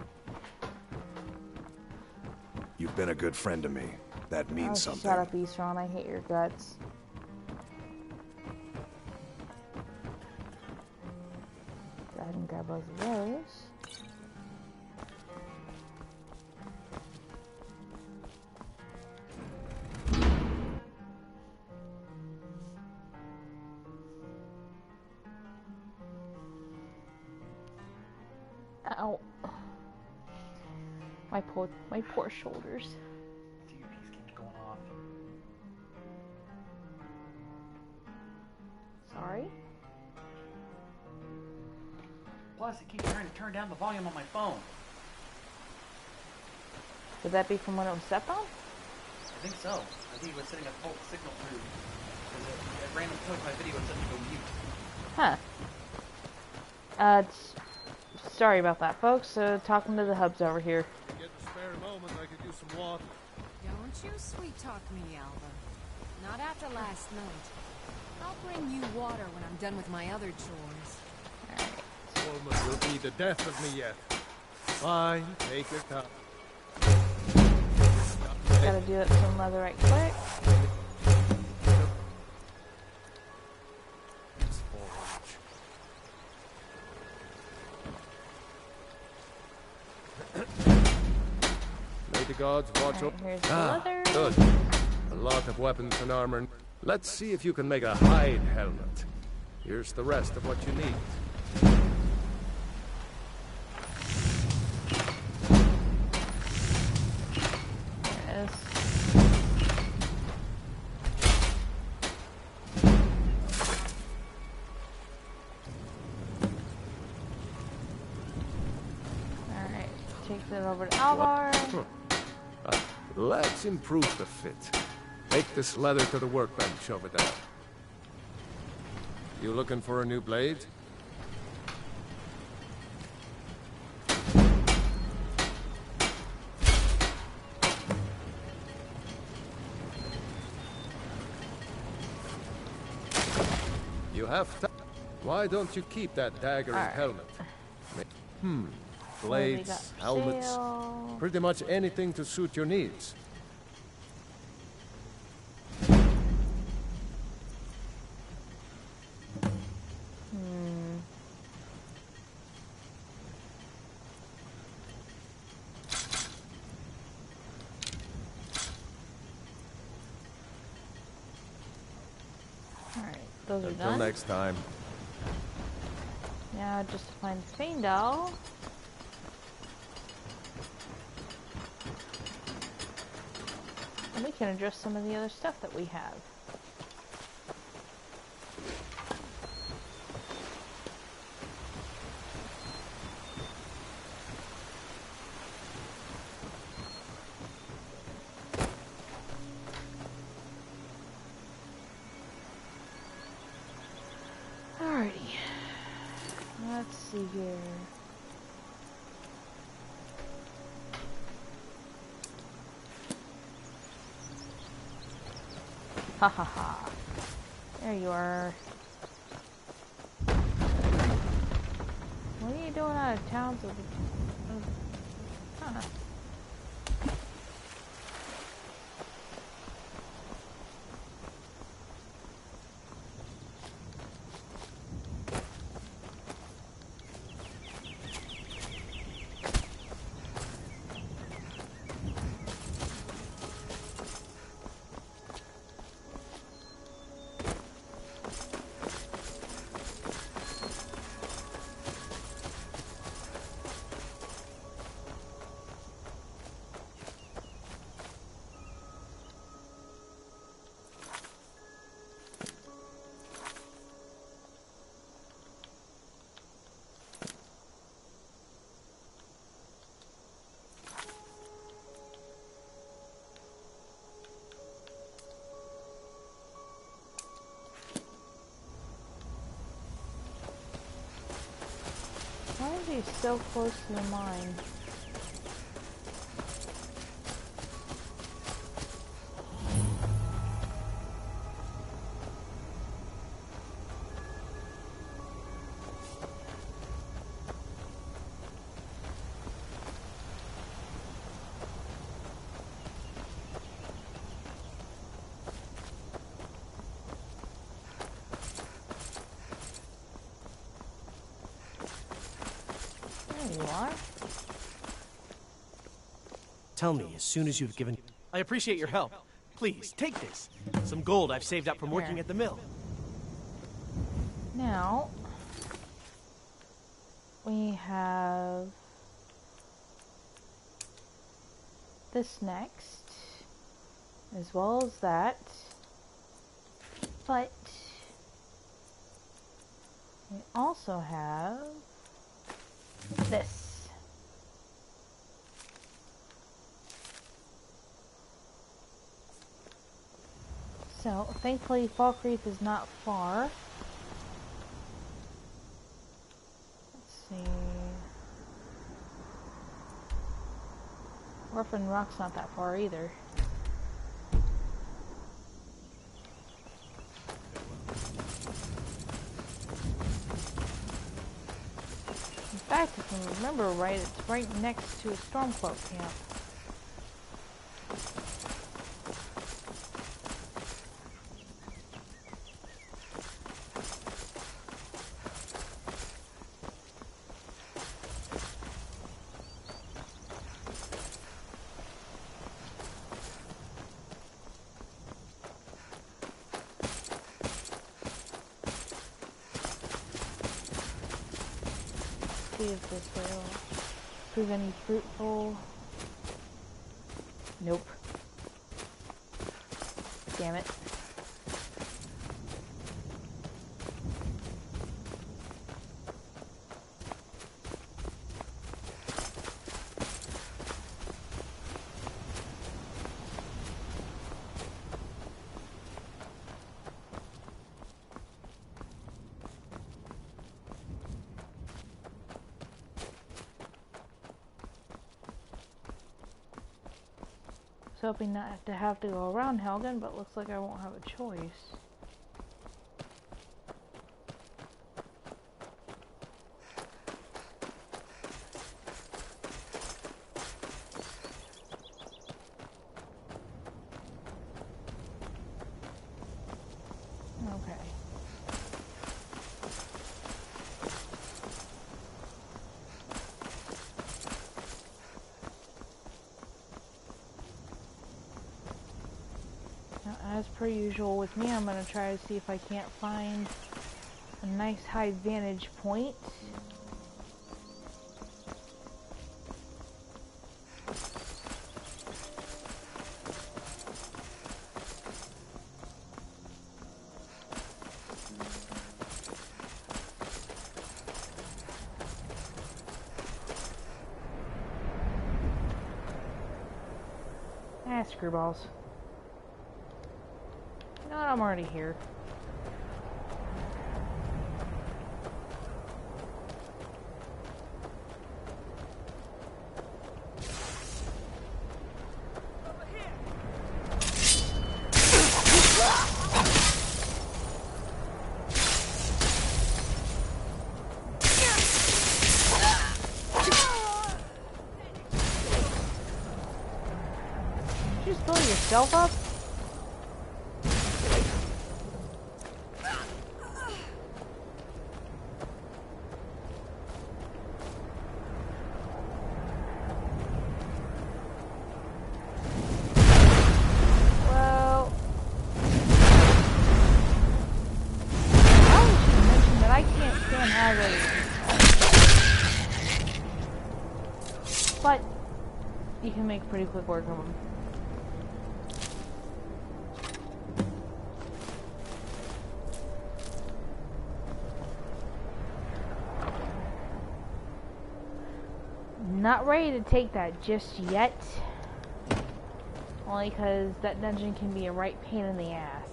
You've been a good friend to me. That means something. Shut up, Eastron. I hate your guts. Go ahead and grab both of those. Ow. My poor shoulders. TV's keeps going off. Sorry? Plus, it keeps trying to turn down the volume on my phone. Would that be from when it was set on? I think so. I think it was sending a fault signal through. Because at random points my video would suddenly go mute. Huh. Sorry about that, folks. Talking to the hubs over here. Get a spare moment, I could use some water. Don't you sweet talk me, Alva. Not after last night. I'll bring you water when I'm done with my other chores. Woman will be the death of me yet. Fine, take your time. Gotta do it some leather right quick. May the gods watch over. Here's the leather. Good. A lot of weapons and armor. Let's see if you can make a hide helmet. Here's the rest of what you need. There it is. Alright, take that over to Alvar. Let's improve the fit. Take this leather to the workbench over there. You looking for a new blade? You have to. Why don't you keep that dagger and helmet? Blades, helmets, pretty much anything to suit your needs. Alright, those are Until done. next time. Now just to find Faendal. And we can address some of the other stuff that we have. Alrighty. Let's see here. Ha ha ha. There you are. What are you doing out of town? Huh. be so close to the mine. Tell me as soon as you've given... I appreciate your help. Please, take this. Some gold I've saved up from working at the mill. Now, we have this next, as well as that, but we also have this. So, thankfully, Falkreath is not far. Let's see. Orphan Rock's not that far either. In fact, if I remember right, it's right next to a Stormcloak camp. If this will prove any fruitful. Nope. Damn it. Hoping not to have to go around Helgen, but looks like I won't have a choice. Okay. As per usual with me, I'm going to try to see if I can't find a nice high vantage point. Ah, screwballs. No, I'm already here. Did you just blow yourself up? But you can make pretty quick work of them. Not ready to take that just yet. Only because that dungeon can be a right pain in the ass.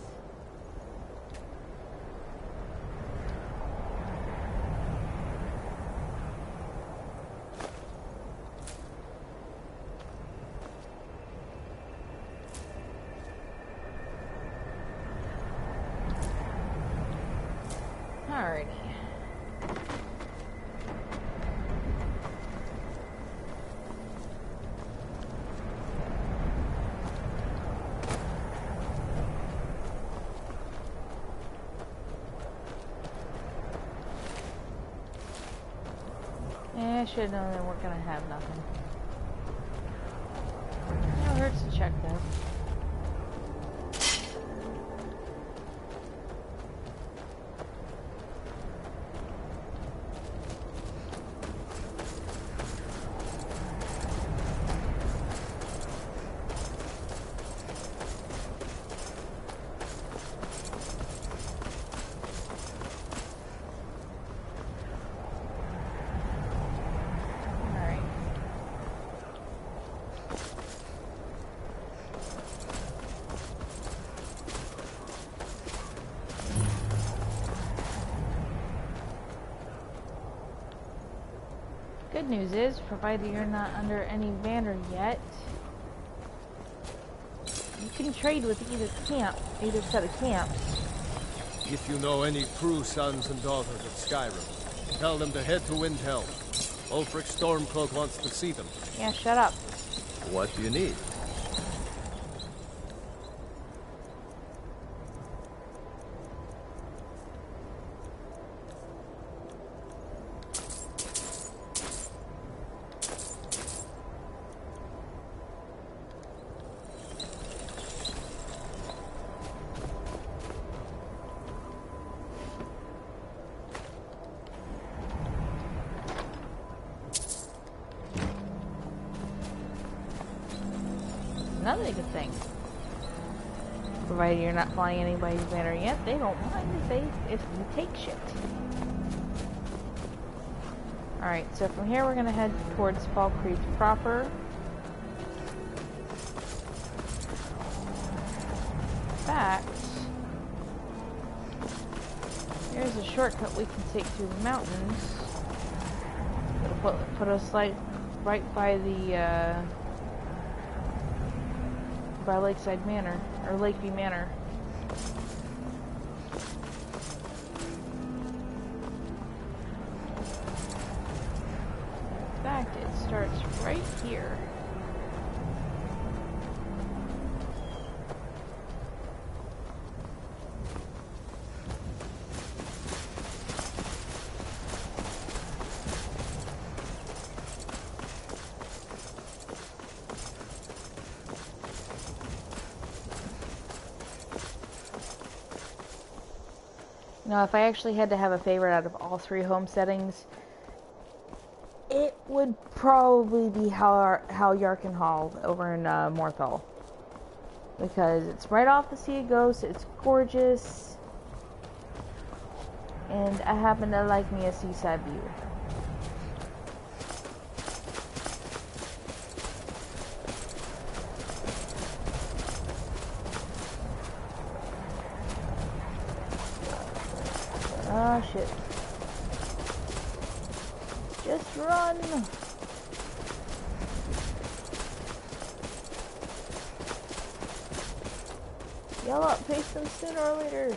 should have known they weren't gonna have nothing. No, it hurts to check though. Good news is, provided you're not under any banner yet, you can trade with either set of camps. If you know any true sons and daughters of Skyrim, tell them to head to Windhelm. Ulfric Stormcloak wants to see them. Yeah, shut up. What do you need? Another good thing. Provided you're not flying anybody's banner yet, they don't mind if you take shit. Alright, so from here we're gonna head towards Fall Creek proper. In fact, here's a shortcut we can take through the mountains. It'll put us like right by the by Lakeside Manor, or Lakeview Manor. In fact, it starts right here. Now, if I actually had to have a favorite out of all three home settings, it would probably be Hal Yarkenhall over in Morthal. Because it's right off the Sea of Ghosts, it's gorgeous, and I happen to like me a seaside view. Ah, shit. Just run! Yell up, face them sooner or later.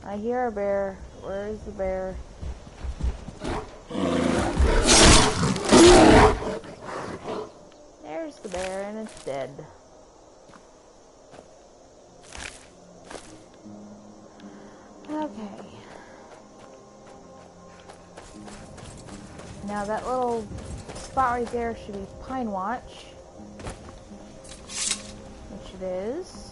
I hear a bear. Where is the bear? There's the bear, and it's dead. Okay. Now that little spot right there should be Pine Watch, which it is.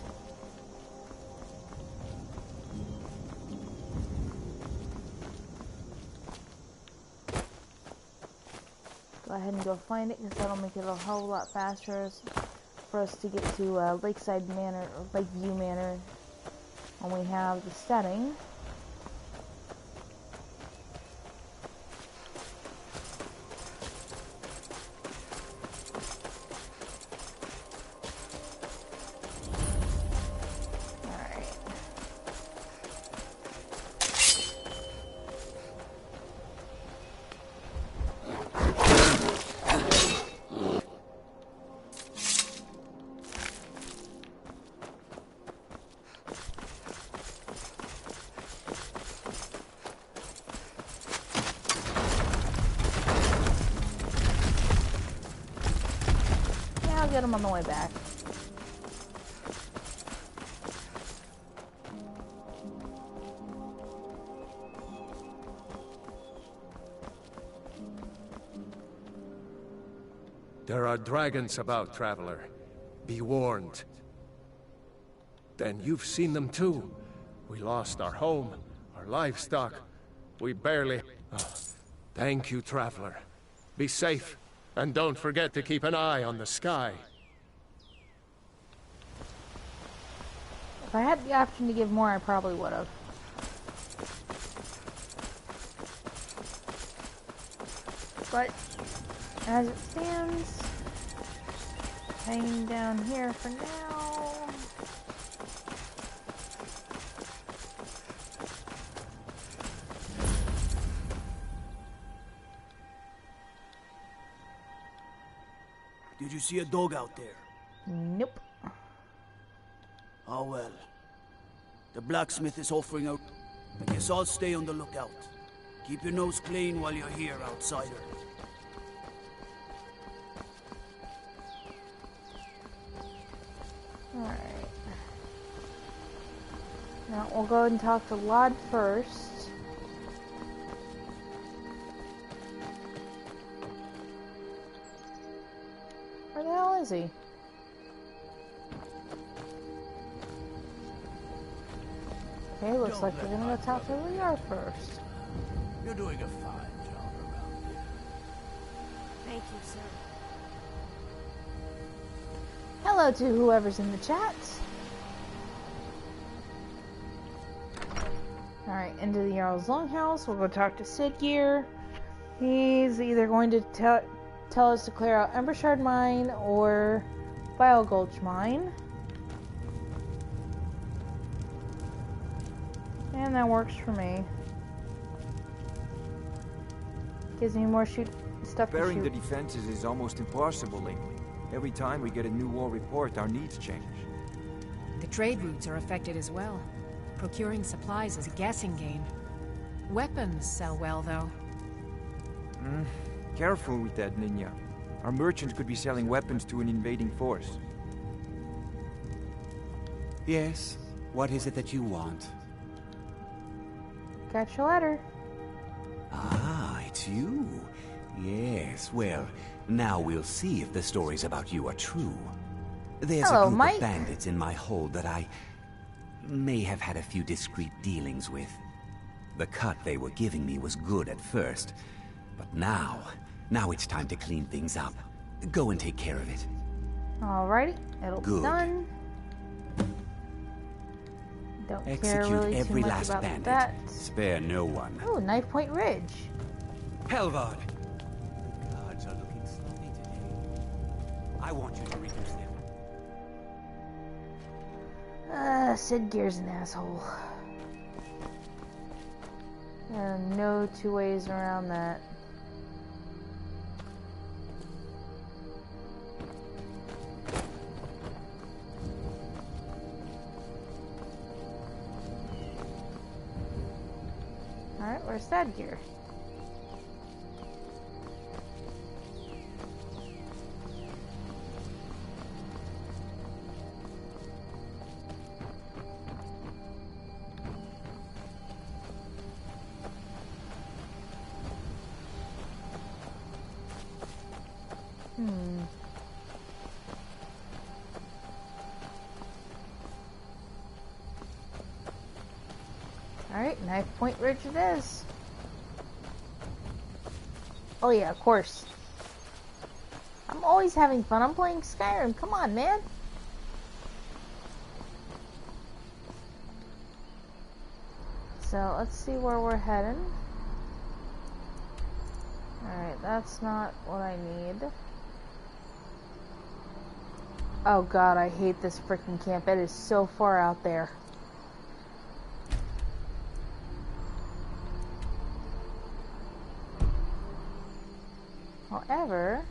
Go ahead and go find it, because that'll make it a whole lot faster for us to get to Lakeside Manor, or Lakeview Manor, when we have the setting. get them on the way back. There are dragons about, traveler. Be warned. Then you've seen them too. We lost our home, our livestock. We barely... Oh, thank you, traveler. Be safe, and don't forget to keep an eye on the sky. If I had the option to give more, I probably would have. But as it stands, hanging down here for now. Did you see a dog out there? Nope. Oh well. The blacksmith is offering out. I guess I'll stay on the lookout. Keep your nose clean while you're here, outsider. Alright. Now we'll go and talk to Lod first. Where the hell is he? Okay, looks like we're gonna go talk to Liar first. You're doing a fine job around here. Thank you, sir. Hello to whoever's in the chat. Alright, into the Jarl's Longhouse. We'll go talk to Sidgear. He's either going to tell us to clear out Embershard Mine or Vile Gulch Mine. And that works for me. Gives me more stuff to shoot. Repairing the defenses is almost impossible lately. Every time we get a new war report, our needs change. The trade routes are affected as well. Procuring supplies is a guessing game. Weapons sell well, though. Careful with that, Ninja. Our merchants could be selling weapons to an invading force. Yes? What is it that you want? Got your letter. Ah, it's you. Yes, well, now we'll see if the stories about you are true. There's a group of bandits in my hold that I may have had a few discreet dealings with. The cut they were giving me was good at first, but now it's time to clean things up. Go and take care of it. Alrighty, it'll be done. Don't care really too much about that. Spare no one. Oh, Knife Point Ridge. Helvard! The gods are looking sloppy today. I want you to reduce them. Sidgear's an asshole. No two ways around that. Alright, where's Sidgear? Alright, Knife Point Ridge it is. Oh yeah, of course. I'm always having fun. I'm playing Skyrim. Come on, man. So, let's see where we're heading. Alright, that's not what I need. Oh god, I hate this freaking camp. It is so far out there. However,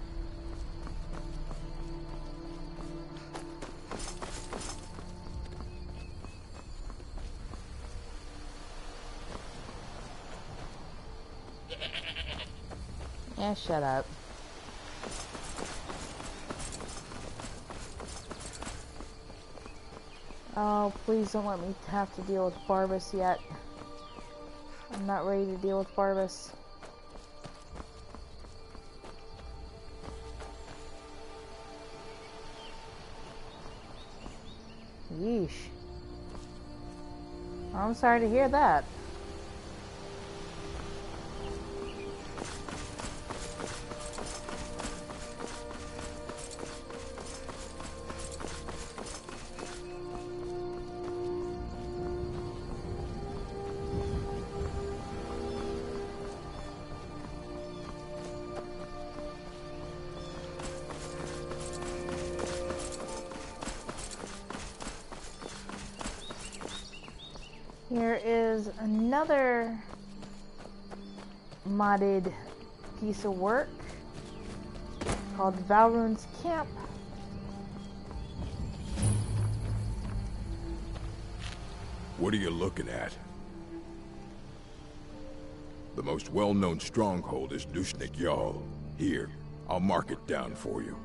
yeah, shut up. Oh, please don't let me have to deal with Barbas yet. I'm not ready to deal with Barbas. Yeesh. I'm sorry to hear that. Here is another modded piece of work called Valrune's Camp. What are you looking at? The most well-known stronghold is Lushnik Jarl. Here, I'll mark it down for you.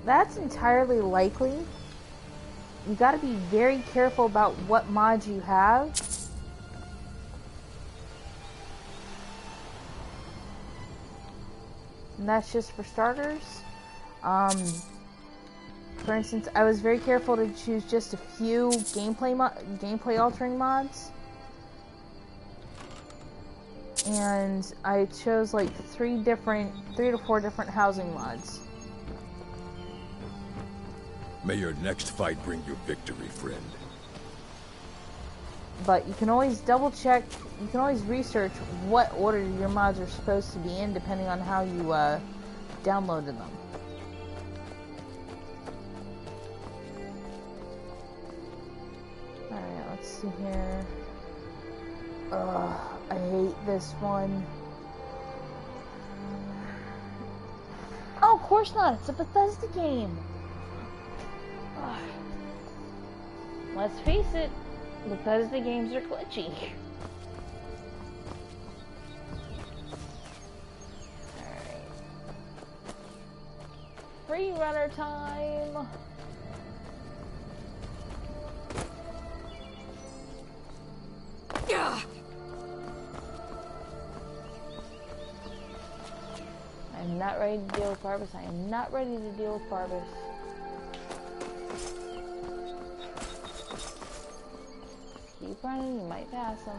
That's entirely likely. You gotta be very careful about what mods you have. And that's just for starters. For instance, I was very careful to choose just a few gameplay altering mods. And I chose like 3 to 4 different housing mods. May your next fight bring you victory, friend. But you can always double check, you can always research what order your mods are supposed to be in depending on how you downloaded them. Alright, let's see here. Ugh, I hate this one. Oh, of course not, it's a Bethesda game. Let's face it, Bethesda games are glitchy. Alright. Free runner time! I'm not ready to deal with Barbas. I am not ready to deal with Barbas. Keep running, you might pass him.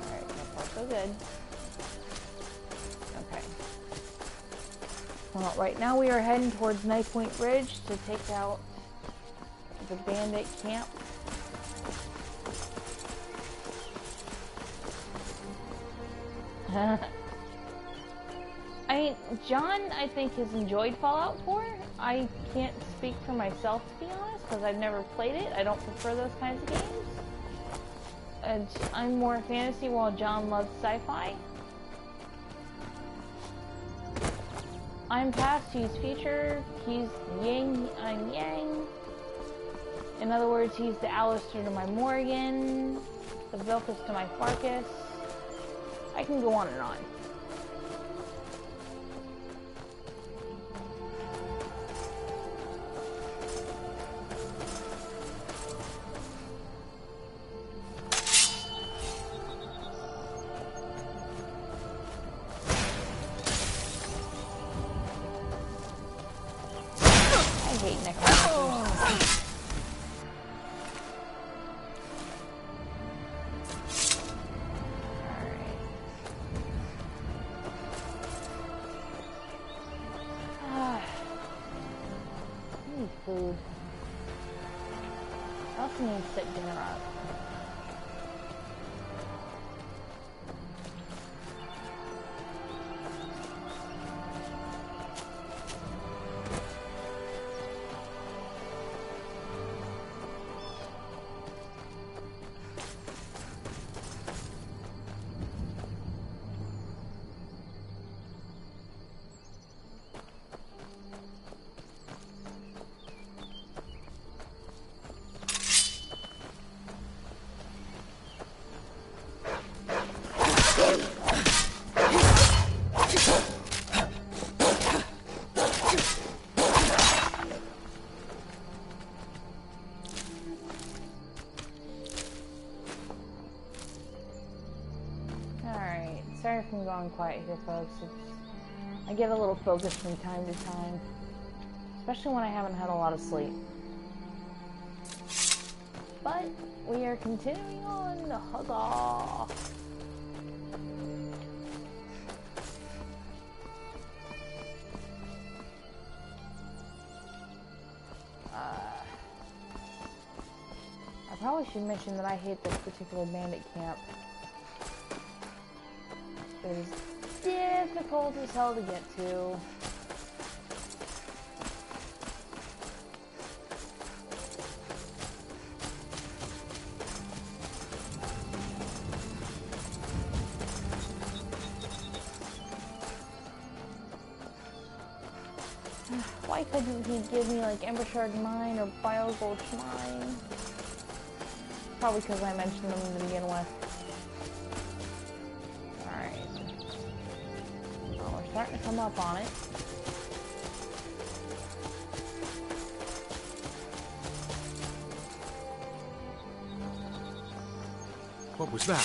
Alright, so far so good. Okay. Well, right now we are heading towards Knife Point Bridge to take out the bandit camp. I mean, John, I think, has enjoyed Fallout 4. I can't speak for myself, to be honest, because I've never played it. I don't prefer those kinds of games. I'm more fantasy, while John loves sci-fi. I'm past, he's future. He's yin, I'm yang. In other words, he's the Alistair to my Morgan, the Vilcus to my Farkas. I can go on and on. I hate necromancers. Food. I also need to set dinner up. Sorry if I'm going quiet here, folks. I get a little focused from time to time, especially when I haven't had a lot of sleep. But we are continuing on the huzzah. I probably should mention that I hate this particular bandit camp. It is difficult as hell to get to. Why couldn't he give me like Ember Shard Mine or Bio Gulch Mine? Probably because I mentioned them to begin with. Alright. Well, we're starting to come up on it. What was that?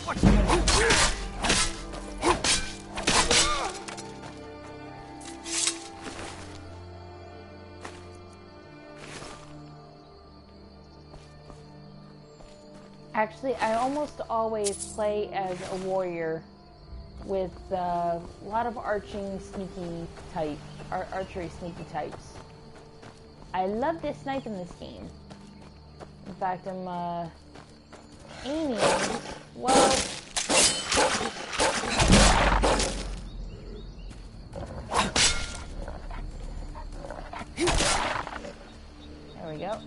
What's that? Actually, I almost always play as a warrior with a lot of archery sneaky types. I love this snipe in this game. In fact, I'm aiming, well, there we go.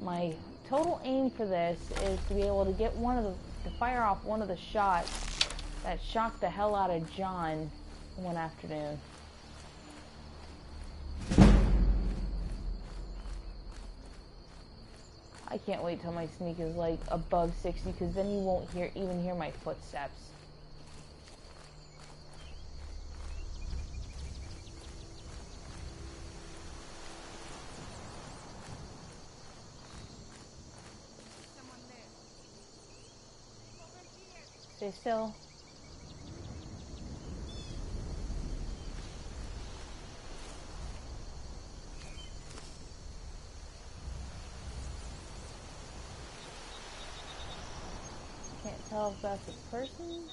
My total aim for this is to be able to get to fire off one of the shots that shocked the hell out of John one afternoon. I can't wait till my sneak is like above 60, because then you won't even hear my footsteps. Stay still. Can't tell if that's a person.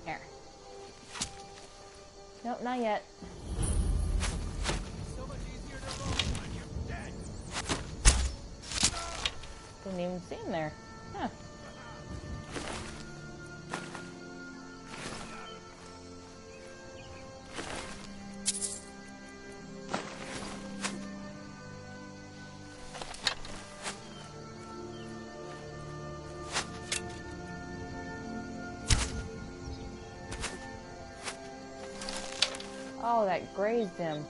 Here. Nope, not yet. So much easier to roll when you're dead. Didn't even see him there. Huh. Oh, that grazed him.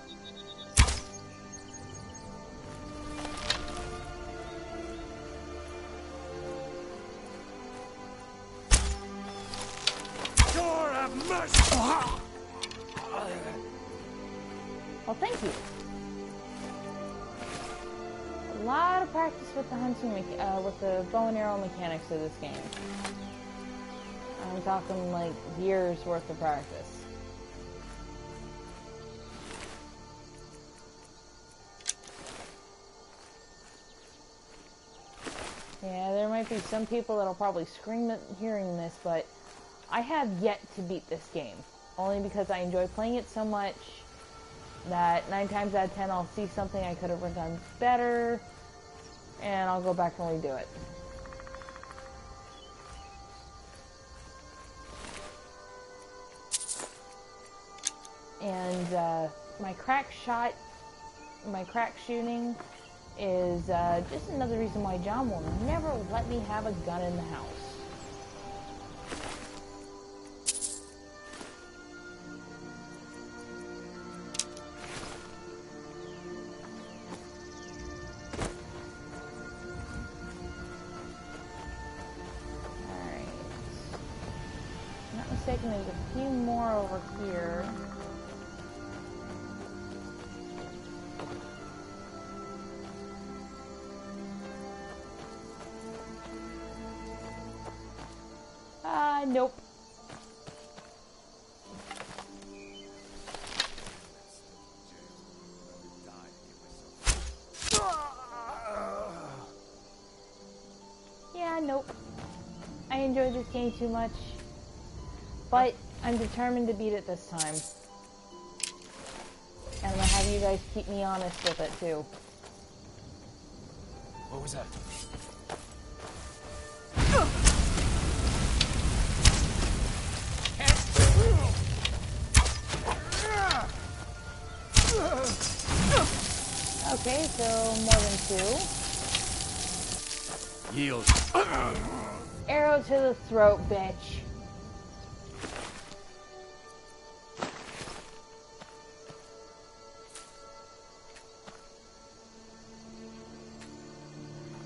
Lord have mercy! Well, thank you. A lot of practice with the hunting, with the bow and arrow mechanics of this game. I'm talking like years worth of practice. Yeah, there might be some people that'll probably scream at hearing this, but I have yet to beat this game. Only because I enjoy playing it so much that 9 times out of 10 I'll see something I could have done better, and I'll go back and redo it. And my crack shooting is just another reason why John will never let me have a gun in the house. mistaken, there's a few more over here. Nope. Yeah, nope. I enjoyed this game too much. But I'm determined to beat it this time. And I'm gonna have you guys keep me honest with it too. What was that? Okay, so more than two. Yield. Arrow to the throat, bitch.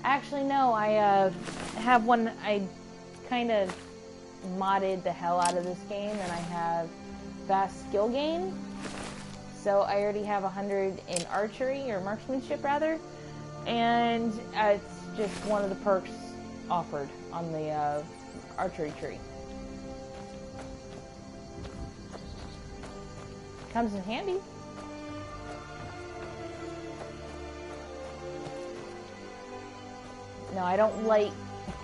Actually, no, I have one. I kind of modded the hell out of this game, and I have fast skill gain. So I already have 100 in archery, or marksmanship rather, and it's just one of the perks offered on the archery tree. Comes in handy. No, I don't like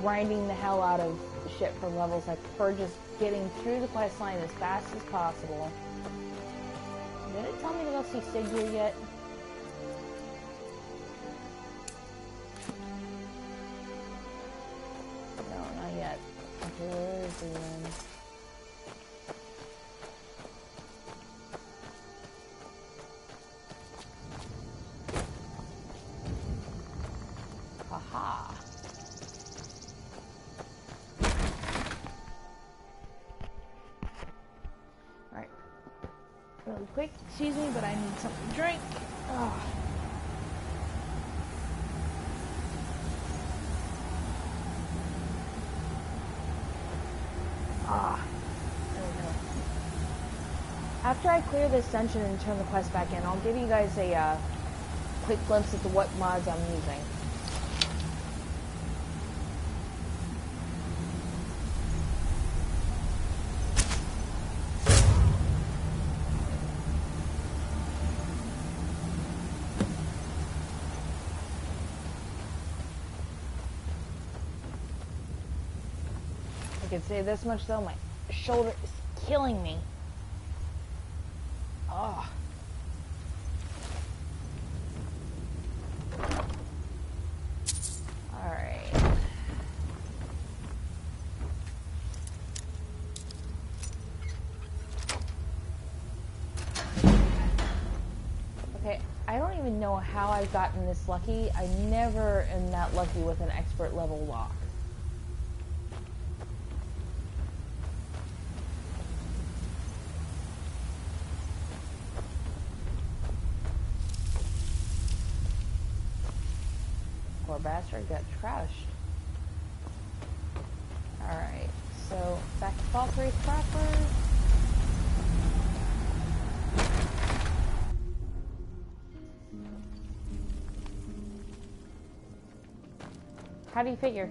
grinding the hell out of shit for levels. I prefer just getting through the quest line as fast as possible. Did it tell me to go see Siggeir yet? No, not yet. Okay, where is he then? Haha. Alright. Really quick, excuse me, but I need something to drink. Oh. There we go. After I clear this dungeon and turn the quest back in, I'll give you guys a quick glimpse into what mods I'm using. I can say this much though, my shoulder is killing me. Oh. Alright. Okay, I don't even know how I've gotten this lucky. I never am that lucky with an expert level lock. Poor bastard got trashed. Alright, so back to Falkreath proper. How do you figure?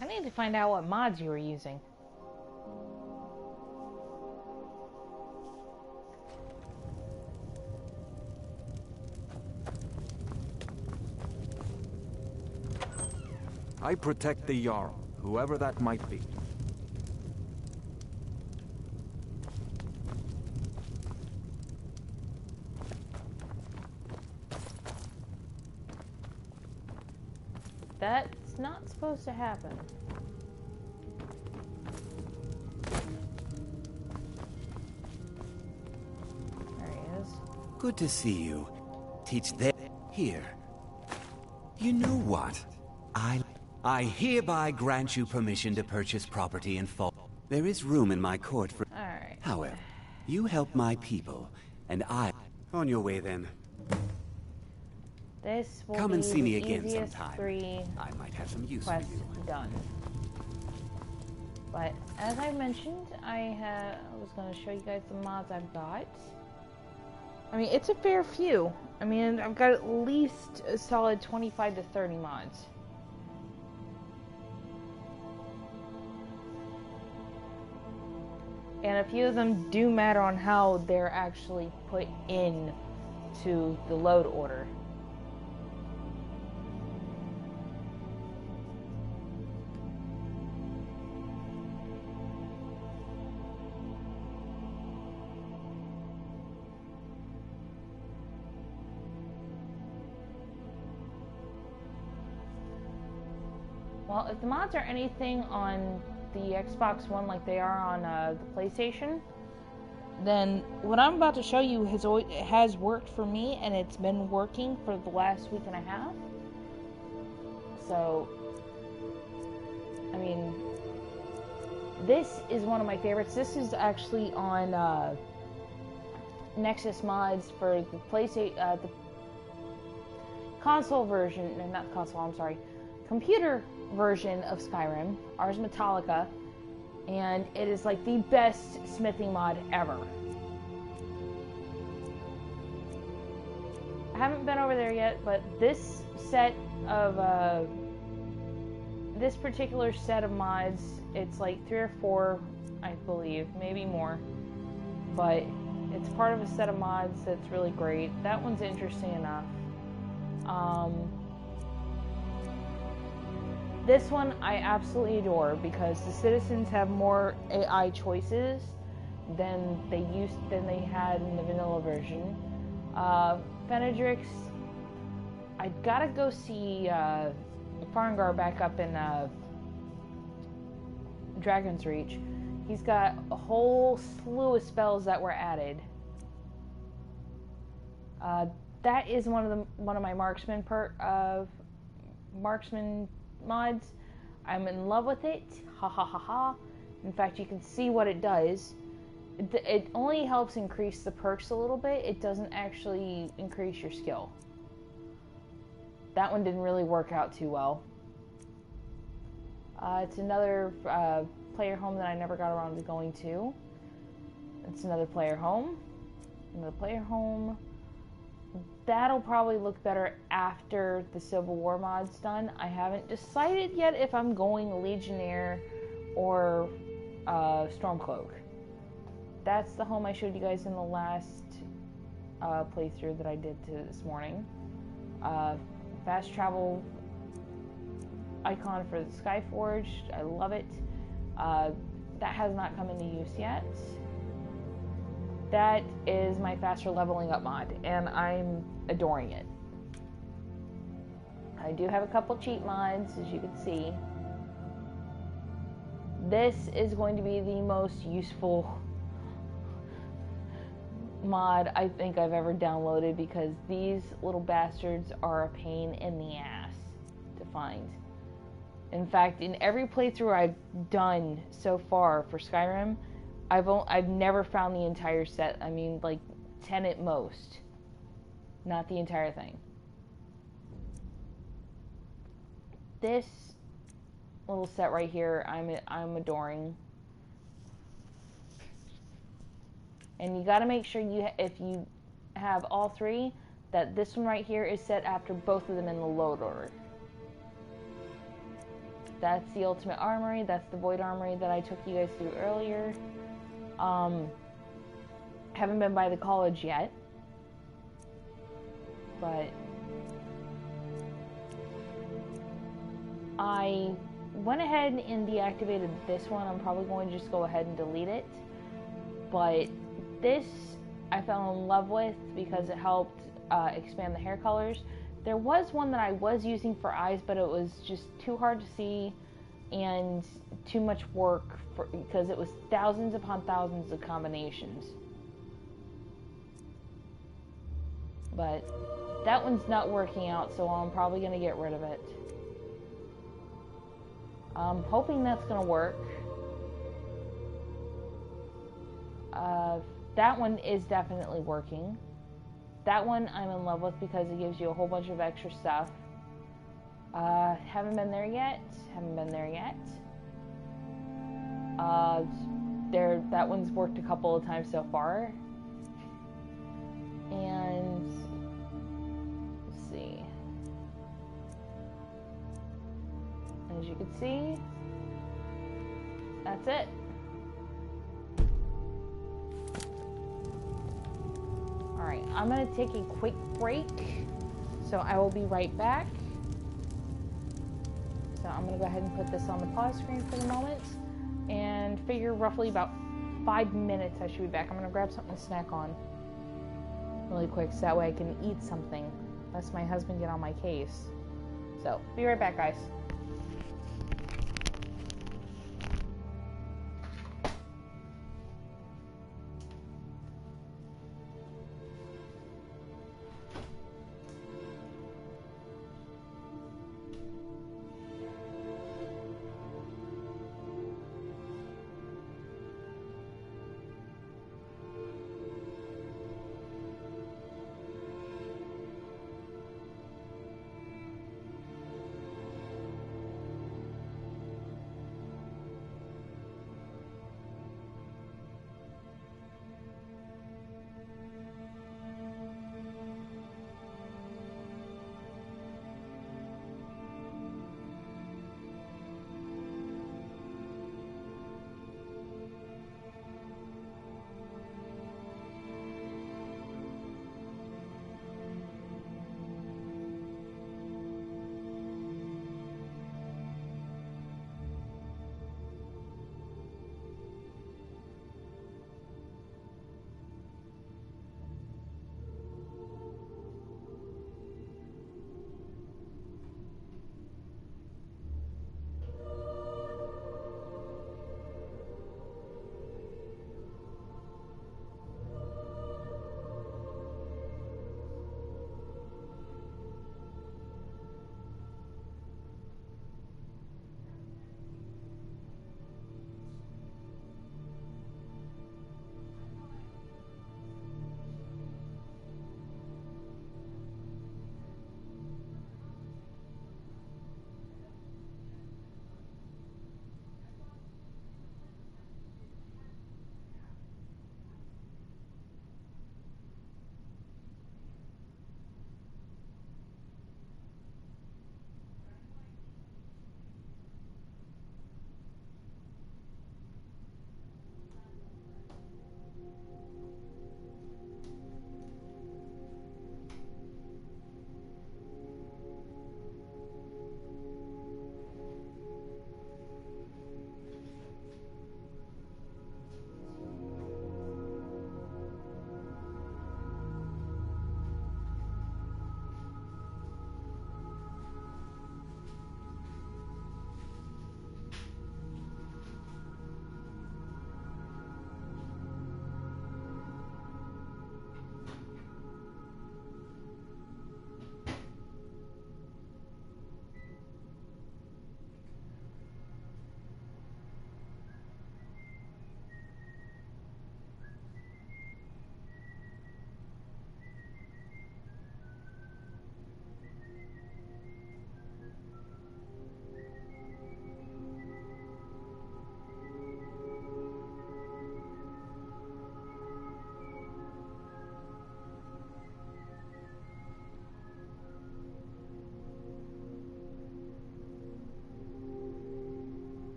I need to find out what mods you were using. I protect the Jarl, whoever that might be. That's not supposed to happen. There he is. Good to see you. Teach them here. You know what? I hereby grant you permission to purchase property in Fall. There is room in my court for... Alright. However, you help my people, and I... On your way then. This will Come be and see me the again easiest sometime. 3 I might have some use for quests you. done. But as I mentioned, I was going to show you guys the mods I've got. I mean, it's a fair few. I mean, I've got at least a solid 25 to 30 mods. And a few of them do matter on how they're actually put in to the load order. Well, if the mods are anything on the Xbox One like they are on the PlayStation, then what I'm about to show you has worked for me, and it's been working for the last week and a half. So, I mean, this is one of my favorites. This is actually on Nexus mods for the PlayStation, the console version, no, not console, I'm sorry, computer version of Skyrim, Ars Metallica, and it is like the best smithing mod ever. I haven't been over there yet, but this set of this particular set of mods, it's like 3 or 4, I believe, maybe more, but it's part of a set of mods that's really great. That one's interesting enough. This one I absolutely adore because the citizens have more AI choices than they had in the vanilla version. Fenedrix, I gotta go see Farngar back up in Dragon's Reach. He's got a whole slew of spells that were added. That is one of my marksman mods. I'm in love with it. Ha ha ha ha. In fact, you can see what it does. It only helps increase the perks a little bit. It doesn't actually increase your skill. That one didn't really work out too well. It's another player home that I never got around to going to. It's another player home. Another player home. That'll probably look better after the Civil War mod's done. I haven't decided yet if I'm going Legionnaire or Stormcloak. That's the home I showed you guys in the last playthrough that I did this morning. Fast travel icon for the Skyforged. I love it. That has not come into use yet. That is my faster leveling up mod, and I'm adoring it. I do have a couple cheat mods, as you can see. This is going to be the most useful mod I think I've ever downloaded because these little bastards are a pain in the ass to find. In fact, in every playthrough I've done so far for Skyrim, I've never found the entire set. I mean, like 10 at most. Not the entire thing. This little set right here, I'm adoring. And you got to make sure if you have all 3, that this one right here is set after both of them in the load order. That's the Ultimate Armory. That's the Void Armory that I took you guys through earlier. Haven't been by the college yet, but I went ahead and deactivated this one. I'm probably going to just go ahead and delete it. But this I fell in love with because it helped expand the hair colors. There was one that I was using for eyes, but it was just too hard to see and too much work because it was thousands upon thousands of combinations. But that one's not working out, so I'm probably going to get rid of it. I'm hoping that's going to work. That one is definitely working. That one I'm in love with because it gives you a whole bunch of extra stuff. Haven't been there yet. That one's worked a couple of times so far. And let's see. As you can see, that's it. Alright, I'm going to take a quick break, so I will be right back. So I'm going to go ahead and put this on the pause screen for the moment, and figure roughly about 5 minutes I should be back. I'm going to grab something to snack on really quick, so that way I can eat something, lest my husband get on my case. So, be right back, guys.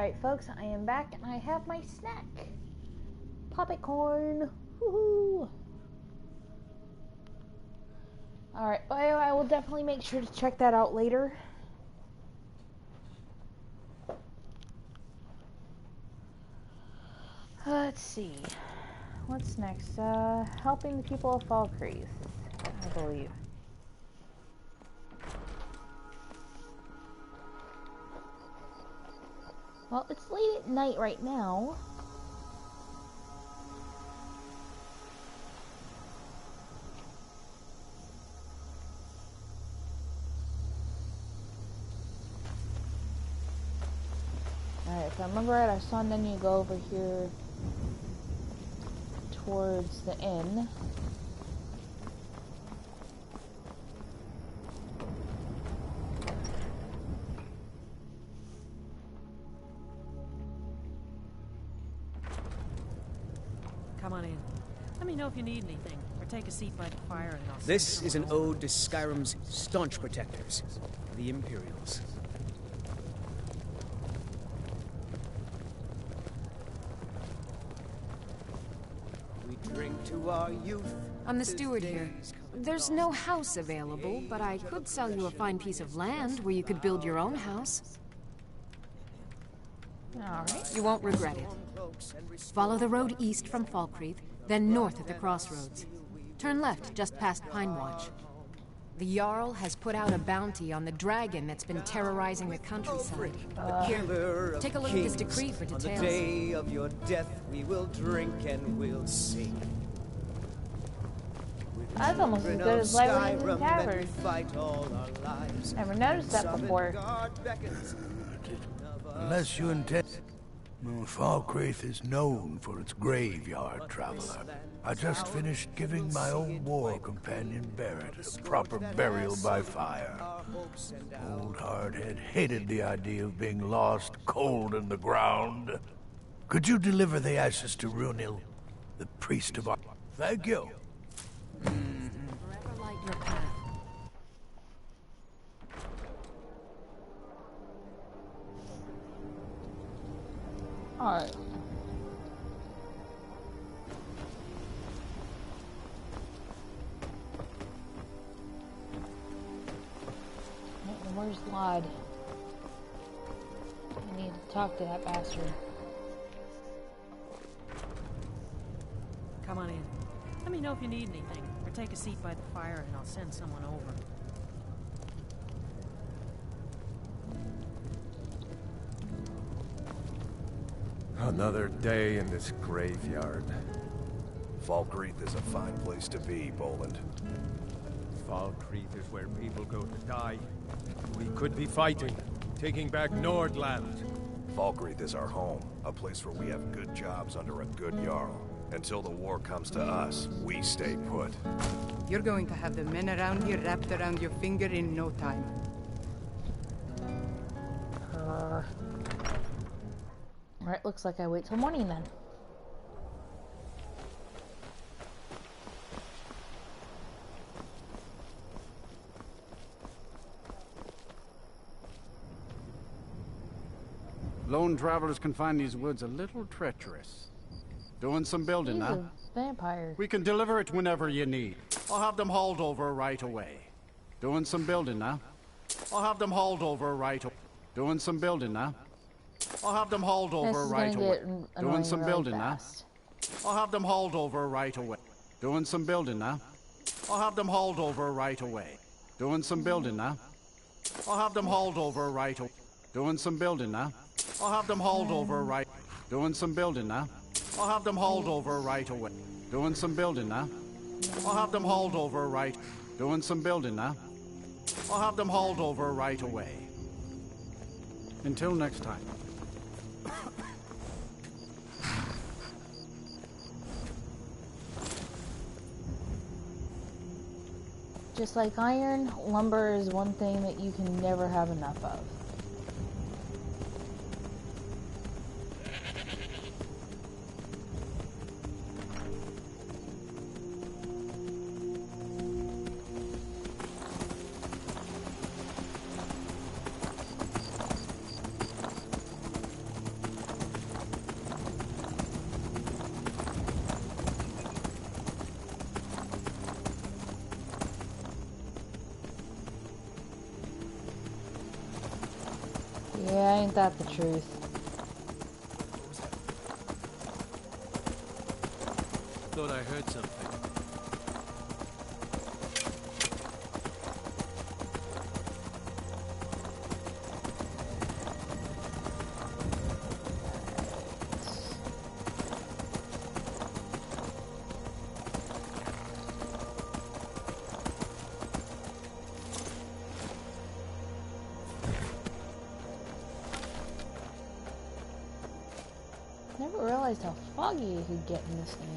Alright, folks, I am back and I have my snack. Popcorn. Woohoo! Alright, well, I will definitely make sure to check that out later. Let's see. What's next? Helping the people of Falkreath, I believe. Well, it's late at night right now. Alright, if I remember right, I saw Nirn go over here towards the inn. Come on in. Let me know if you need anything, or take a seat by the fire and I'll... This is an ode to Skyrim's staunch protectors, the Imperials. We drink to our youth. I'm the steward here. There's no house available, but I could sell you a fine piece of land where you could build your own house. Alright. You won't regret it. Follow the road east from Falkreath, then north at the crossroads. Turn left just past Pine Watch. The Jarl has put out a bounty on the dragon that's been terrorizing the countryside. Here, take a look at this decree for details. On the day of your death, we will drink and we'll sing. That's almost as good as Light in the Tavern. Never noticed that before. Unless you intend... Falkreath is known for its graveyard, traveler. I just finished giving my old war companion Barrett a proper burial by fire. Old Hardhead hated the idea of being lost cold in the ground. Could you deliver the ashes to Runil, the priest of our... Thank you. Forever light your path. Alright. Where's Lod? I need to talk to that bastard. Come on in. Let me know if you need anything, or take a seat by the fire and I'll send someone over. Another day in this graveyard. Falkreath is a fine place to be, Boland. Falkreath is where people go to die. We could be fighting, taking back Nordland. Falkreath is our home, a place where we have good jobs under a good Jarl. Until the war comes to us, we stay put. You're going to have the men around here wrapped around your finger in no time. Alright, looks like I wait till morning then. Lone travelers can find these woods a little treacherous. Doing some building He's now. a vampire. We can deliver it whenever you need. I'll have them hauled over right away. Doing some building now. I'll have them hauled over right away. Doing some building now. I'll have them hauled over right away. Doing some building now. I'll have them hauled over right away. Doing some building now. I'll have them hauled over right away. Doing some building now. I'll have them hauled over right away. Doing some building now. I'll have them hauled over right. Doing some building now. I'll have them hauled over right away. Doing some building now. I'll have them hauled over right. Doing some building now. I'll have them hauled over right away. Until next time. Just like iron, lumber is one thing that you can never have enough of. that the truth? Thought I heard something. Never realized how foggy you could get in this game.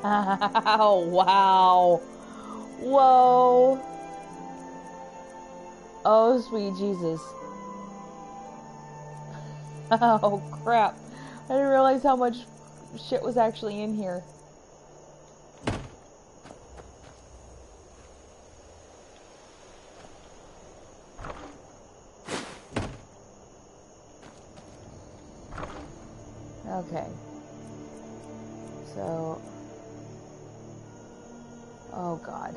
Oh, wow. Whoa. Oh, sweet Jesus. Oh, crap. I didn't realize how much shit was actually in here. Okay. So... oh god.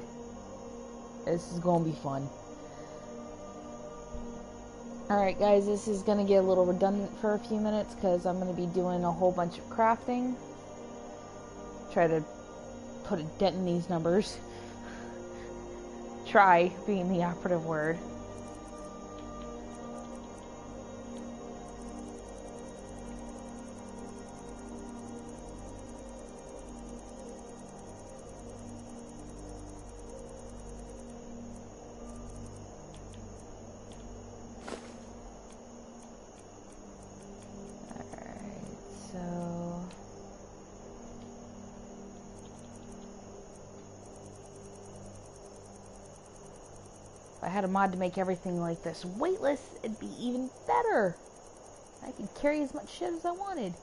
This is gonna be fun. Alright guys, this is gonna get a little redundant for a few minutes because I'm gonna be doing a whole bunch of crafting. Try to put a dent in these numbers. Try being the operative word. If I had a mod to make everything like this weightless, it'd be even better. I could carry as much shit as I wanted.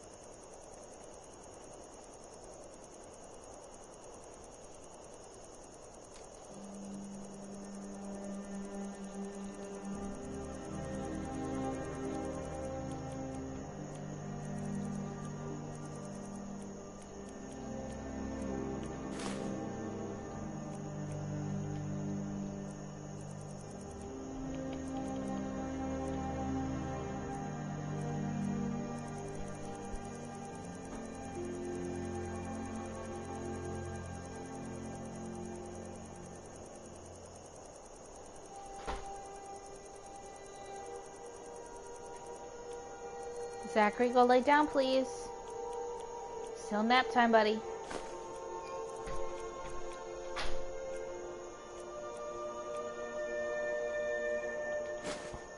Zachary, go lay down, please. Still nap time, buddy.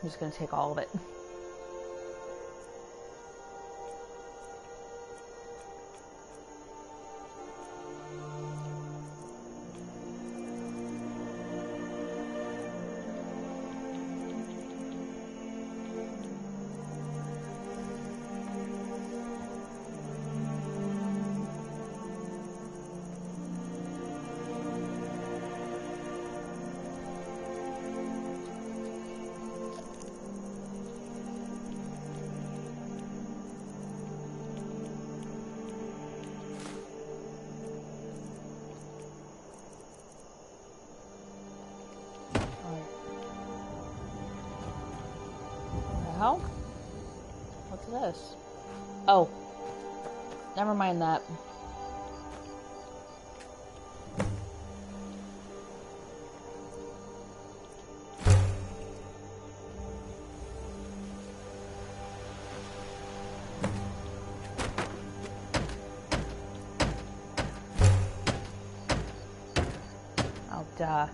I'm just gonna take all of it. Hell? What's this? Oh. Never mind that. Oh, duh.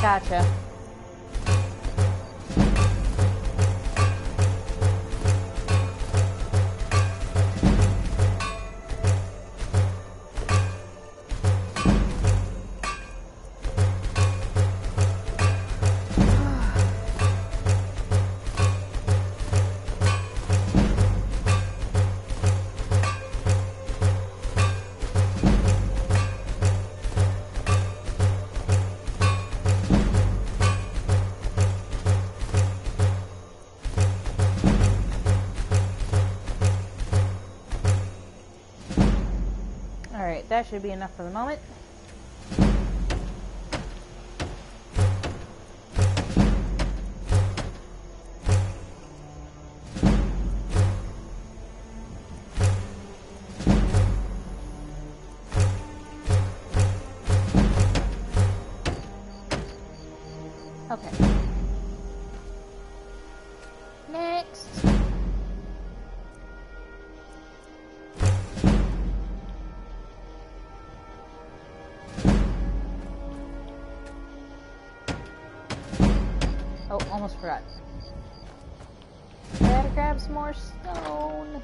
Gotcha. Alright, that should be enough for the moment. Okay. Next. Oh, almost forgot. Gotta grab some more stone.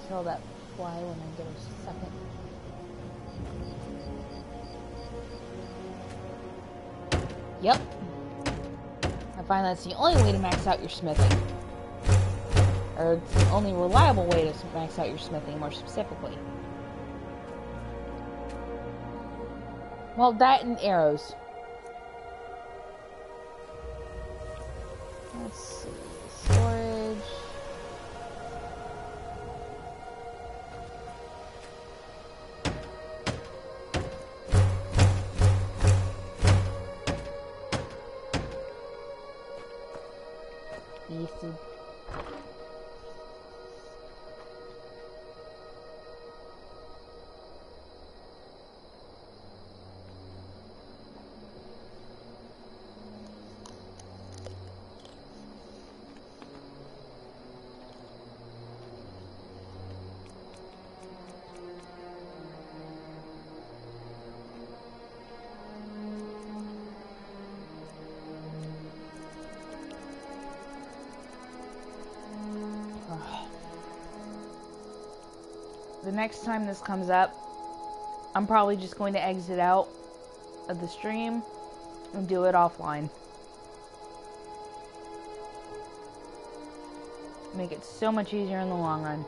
Kill that fly when I get a second. Yep. I find that's the only way to max out your smithing. Or it's the only reliable way to max out your smithing, more specifically. Well, that and arrows. Let's see. Storage. Easy. The next time this comes up, I'm probably just going to exit out of the stream and do it offline. Make it so much easier in the long run.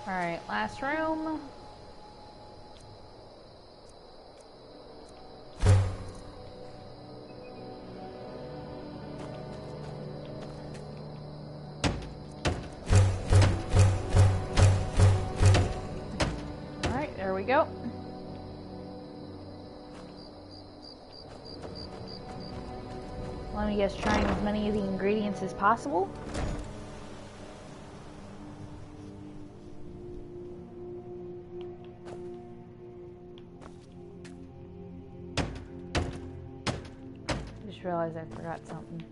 Alright, last room. Go. Let me guess, trying as many of the ingredients as possible. realized I forgot something.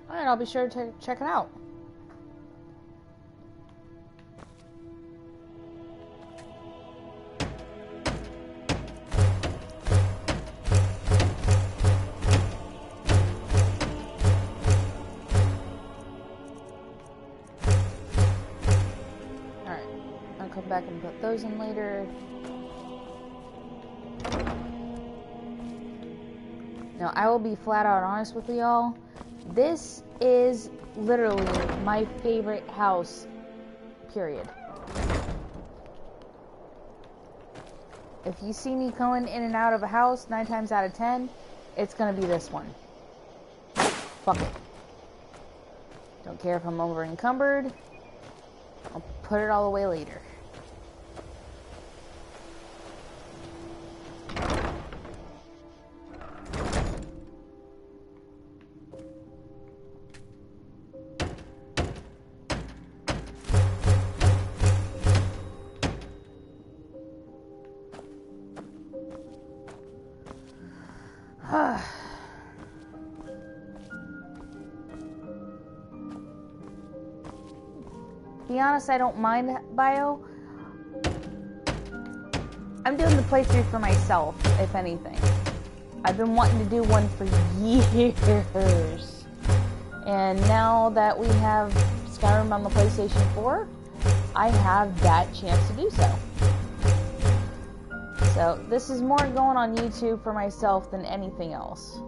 Alright, I'll be sure to check it out. Alright, I'll come back and put those in later. Now, I will be flat out honest with y'all. This is literally my favorite house, period. If you see me going in and out of a house 9 times out of 10, it's gonna be this one. Fuck it. Don't care if I'm over encumbered. I'll put it all away later. To be honest, I don't mind bio. I'm doing the playthrough for myself, if anything. I've been wanting to do one for years. And now that we have Skyrim on the PlayStation 4, I have that chance to do so. So this is more going on YouTube for myself than anything else.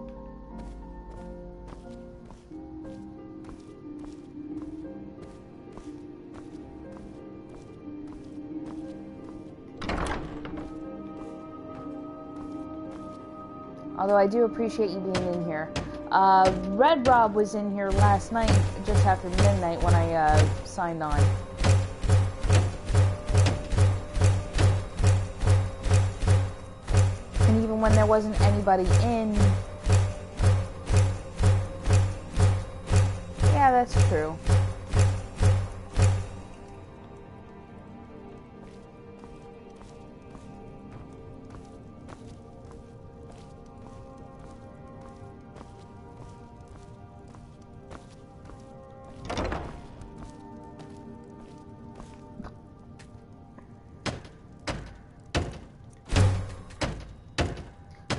Although I do appreciate you being in here. Red Rob was in here last night, just after midnight, when I signed on. And even when there wasn't anybody in... Yeah, that's true.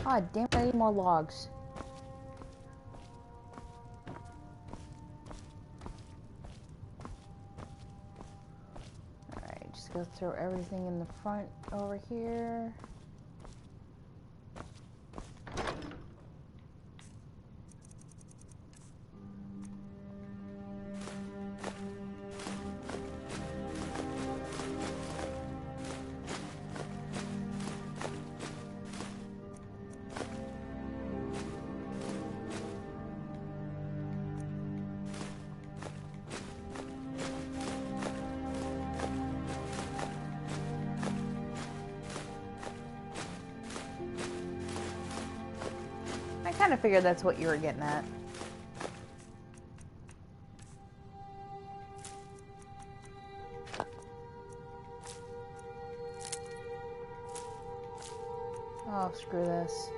God damn, I need more logs. Alright, just go throw everything in the front over here. I kind of figured that's what you were getting at. Oh, screw this.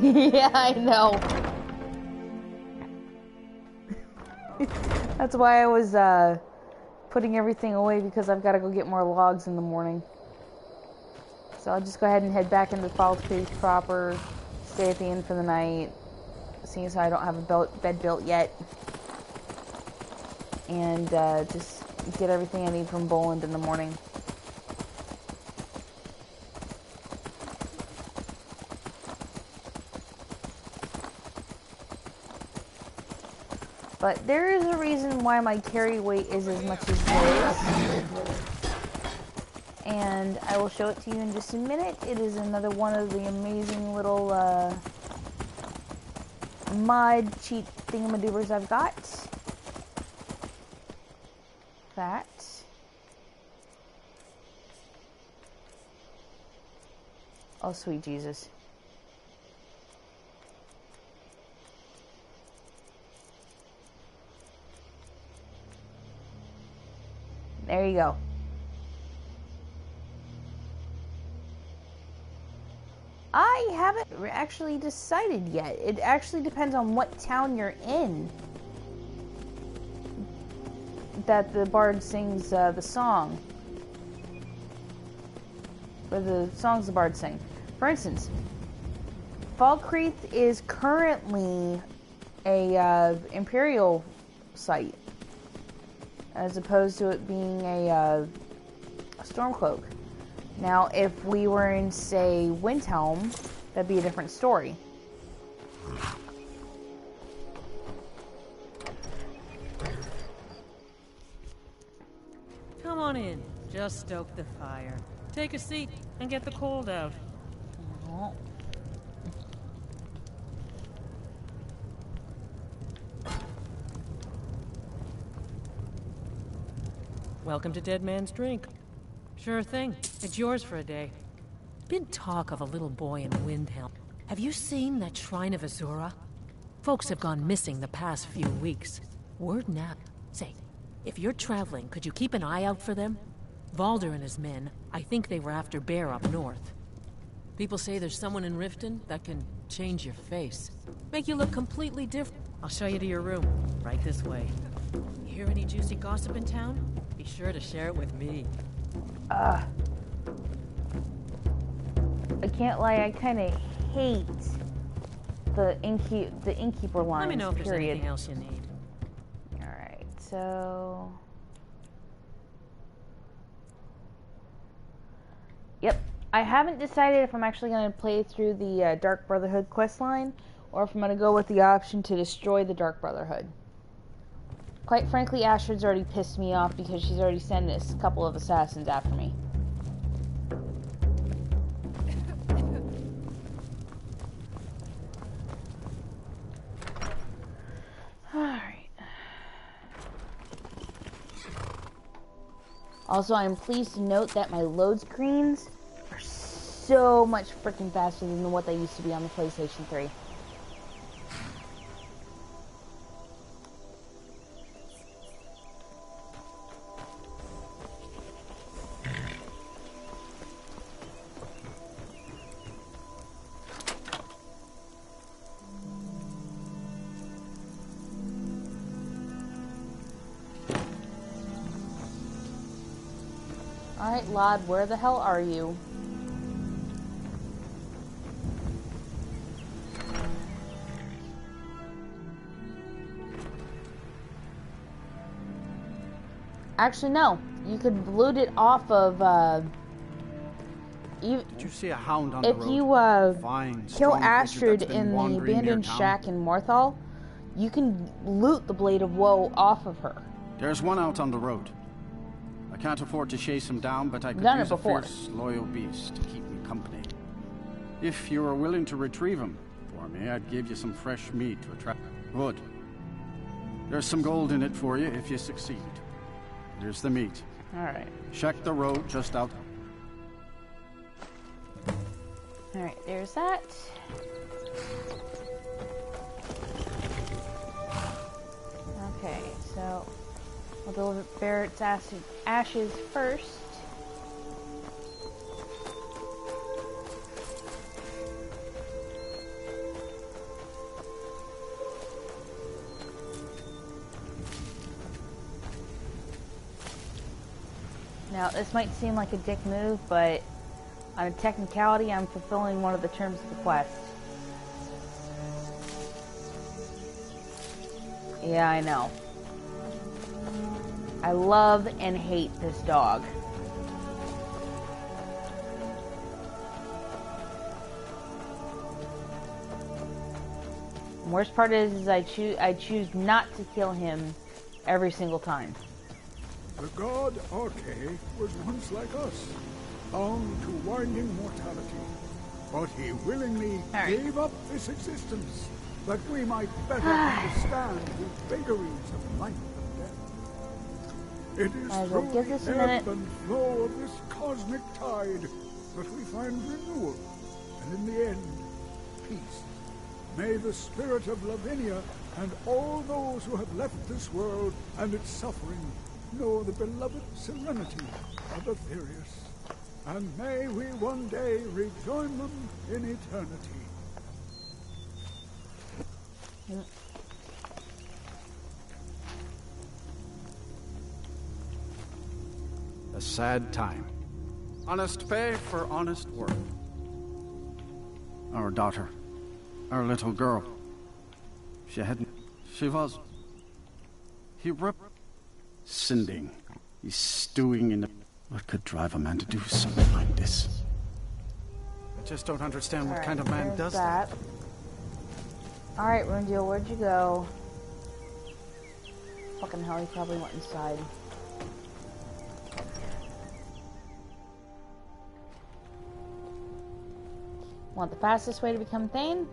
Yeah, I know. That's why I was putting everything away, because I've got to go get more logs in the morning. So I'll just go ahead and head back into Falls Creek proper, stay at the inn for the night, seeing as I don't have a bed built yet. And just get everything I need from Boland in the morning. But there is a reason why my carry weight is as much as it is. And I will show it to you in just a minute. It is another one of the amazing little mod cheat thingamadoobers I've got. That. Oh, sweet Jesus. There you go. I haven't actually decided yet. It actually depends on what town you're in that the bard sings the song. Or the songs the bard sing. For instance, Falkreath is currently a imperial site, as opposed to it being a Stormcloak. Now, if we were in, say, Windhelm, that'd be a different story. Come on in. Just stoke the fire. Take a seat and get the cold out. Oh. Welcome to Dead Man's Drink. Sure thing. It's yours for a day. Been talk of a little boy in Windhelm. Have you seen that Shrine of Azura? Folks have gone missing the past few weeks. Word now. Say, if you're traveling, could you keep an eye out for them? Valder and his men, I think they were after Bear up north. People say there's someone in Riften that can change your face. Make you look completely different. I'll show you to your room. Right this way. You hear any juicy gossip in town? Be sure to share it with me. I can't lie, I kind of hate the innkeeper lines. Let me know if there's period. anything else you need. Alright, so... Yep, I haven't decided if I'm actually going to play through the Dark Brotherhood questline, or if I'm going to go with the option to destroy the Dark Brotherhood. Quite frankly, Astrid's already pissed me off because she's already sent a couple of assassins after me. Alright. Also, I'm pleased to note that my load screens are so much freaking faster than what they used to be on the PlayStation 3. Alright, Lod, where the hell are you? Actually, no. You could loot it off of, Did you see a hound on the road? If you, kill Astrid in the abandoned shack in Morthal, you can loot the Blade of Woe off of her. There's one out on the road. I can't afford to chase him down, but I could use a fierce, loyal beast to keep me company. If you were willing to retrieve him for me, I'd give you some fresh meat to attract. Good. There's some gold in it for you if you succeed. Here's the meat. Alright. Check the road just out. Alright, there's that. Okay, so we'll deliver Barrett's ashes first. Now, this might seem like a dick move, but on a technicality, I'm fulfilling one of the terms of the quest. Yeah, I know. I love and hate this dog. The worst part is I choose not to kill him every single time. The god Arche was once like us, bound to winding mortality. But he willingly gave up this existence, that we might better understand the vagaries of life and death. It is through the ebb and flow of this cosmic tide that we find renewal, and in the end, peace. May the spirit of Lavinia and all those who have left this world and its suffering know the beloved serenity of Aetherius. And may we one day rejoin them in eternity. A sad time. Honest pay for honest work. Our daughter. Our little girl. She was... He ripped... Sinding. He's stewing in the... What could drive a man to do something like this? I just don't understand what kind of man does that. Alright, Rundiel, where'd you go? Fucking hell, he probably went inside. Want the fastest way to become Thane?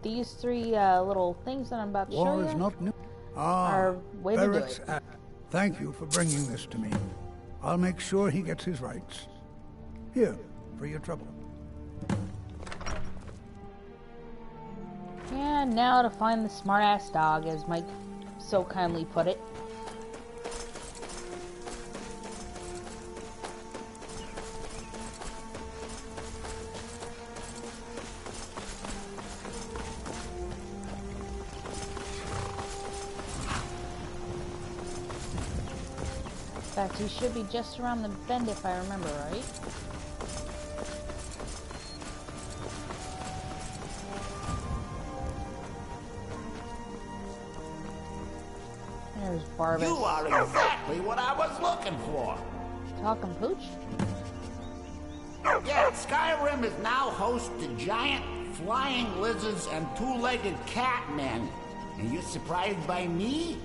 These three little things that I'm about to show you. War is not new. Are way to do it. Thank you for bringing this to me. I'll make sure he gets his rights. Here, for your trouble. And now to find the smart-ass dog, as Mike so kindly put it. In fact, he should be just around the bend if I remember right. There's Barbas. You are exactly what I was looking for. Talking pooch? Yeah, Skyrim is now host to giant flying lizards and two-legged catmen. And you're surprised by me?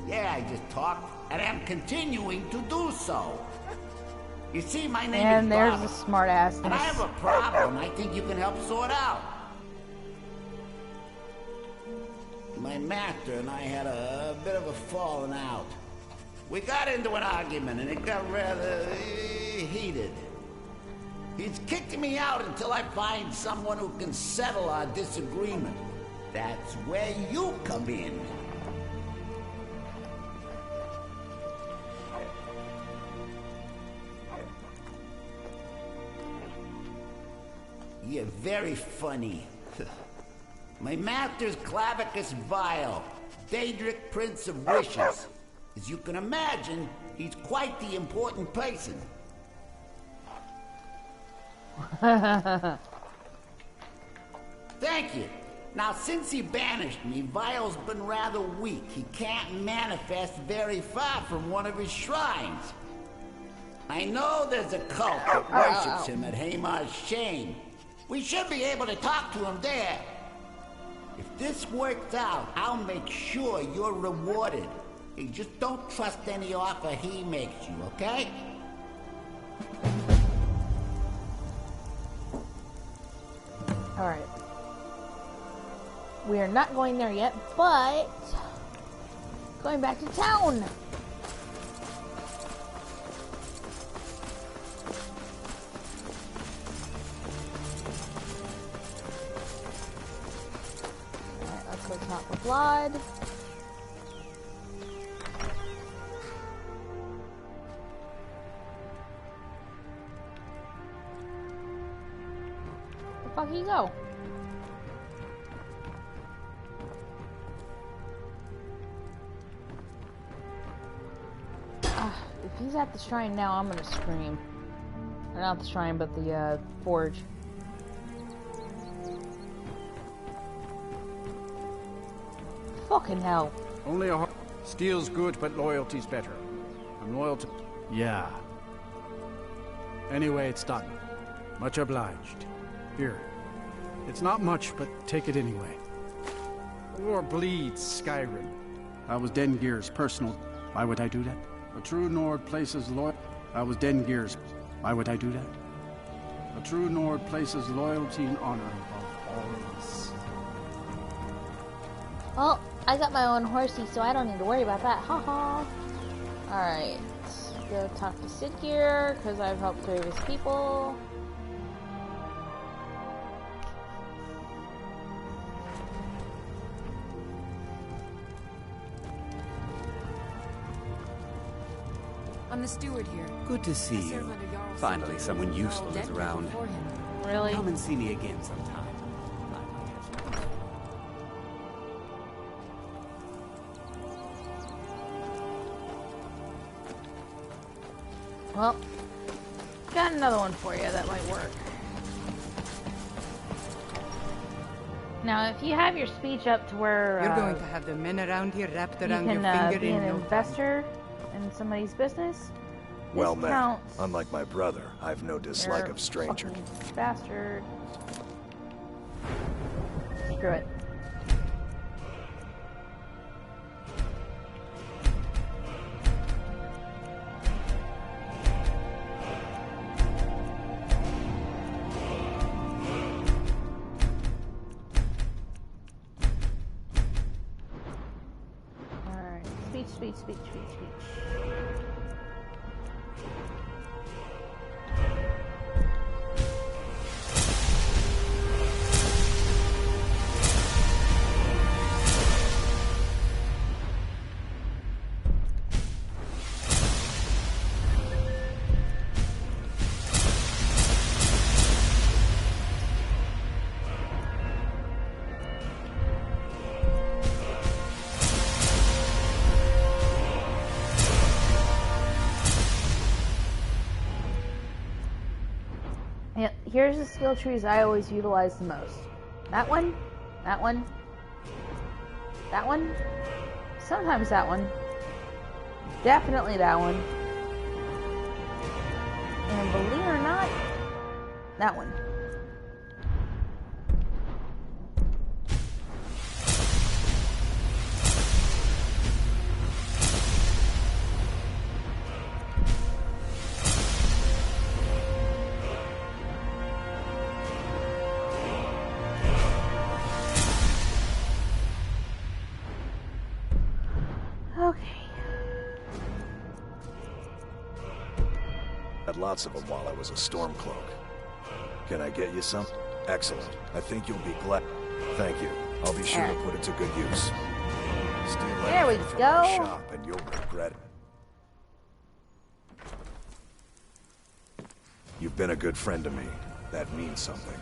Yeah, I just talked. And I'm continuing to do so. You see, my name is And there's Bob, the smart-ass. and I have a problem I think you can help sort out. My master and I had a bit of a falling out. We got into an argument and it got rather heated. He's kicking me out until I find someone who can settle our disagreement. That's where you come in. You're very funny. My master's Clavicus Vile, Daedric Prince of Wishes. As you can imagine, he's quite the important person. Thank you. Now, since he banished me, Vile's been rather weak. He can't manifest very far from one of his shrines. I know there's a cult that worships him at Hamar's Shame. We should be able to talk to him there. If this works out, I'll make sure you're rewarded. You just don't trust any offer he makes you, okay? Alright. We are not going there yet, but going back to town. Alright, let's go top of blood. Where the fuck you go? If he's at the shrine now, I'm gonna scream. Or not the shrine, but the forge. Fucking hell. Only a steel's good, but loyalty's better. I'm loyal to... Yeah. Anyway, it's done. Much obliged. Here. It's not much, but take it anyway. War bleeds Skyrim. I was Dengir's personal... Why would I do that? A true Nord places loyal... I was Dengir's... Why would I do that? A true Nord places loyalty and honor above all else. Well, I got my own horsey, so I don't need to worry about that. Haha. Alright. Go talk to Siggeir, because I've helped save his people. I'm the steward here. Good to see you. Finally, someone useful is around. Really? Come and see me again sometime. Well, got another one for you that might work. Now, if you have your speech up to where you're going to have the men around here wrapped around you your can finger be an in no investor in somebody's business. Well met. Unlike my brother, I've no dislike of strangers. Bastard. Screw it. Alright, speech. Yeah, here's the skill trees I always utilize the most. That one, that one, that one, sometimes that one, definitely that one, and believe it or not, that one. Had lots of them while I was a Stormcloak. Can I get you some? Excellent. I think you'll be glad. Thank you. I'll be sure to put it to good use. There we go. Shop and you'll regret it. You've been a good friend to me. That means something.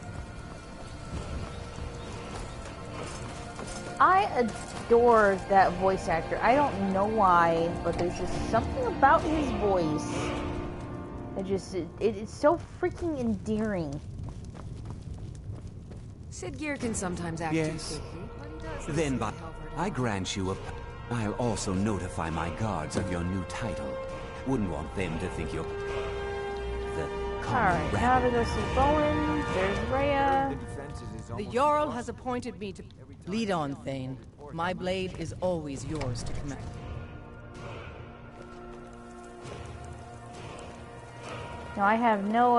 I adore that voice actor. I don't know why, but there's just something about his voice. It's so freaking endearing. Siggeir can sometimes act too quickly. Then, I grant you a... I'll also notify my guards of your new title. Wouldn't want them to think you're... Alright, now to go see Bowen. There's Rhea. The Jarl has appointed me to... Lead on, Thane. My blade is always yours to command. No, I have no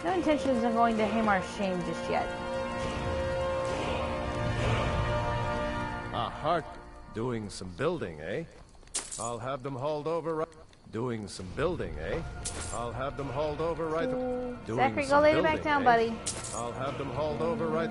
intentions of going to Hamar's Shame just yet. A heart doing some building, eh? I'll have them hauled over right... Doing some building, eh? I'll have them hauled over right... Doing Zachary, some go lay building, back down, eh? buddy. I'll have them hauled over right...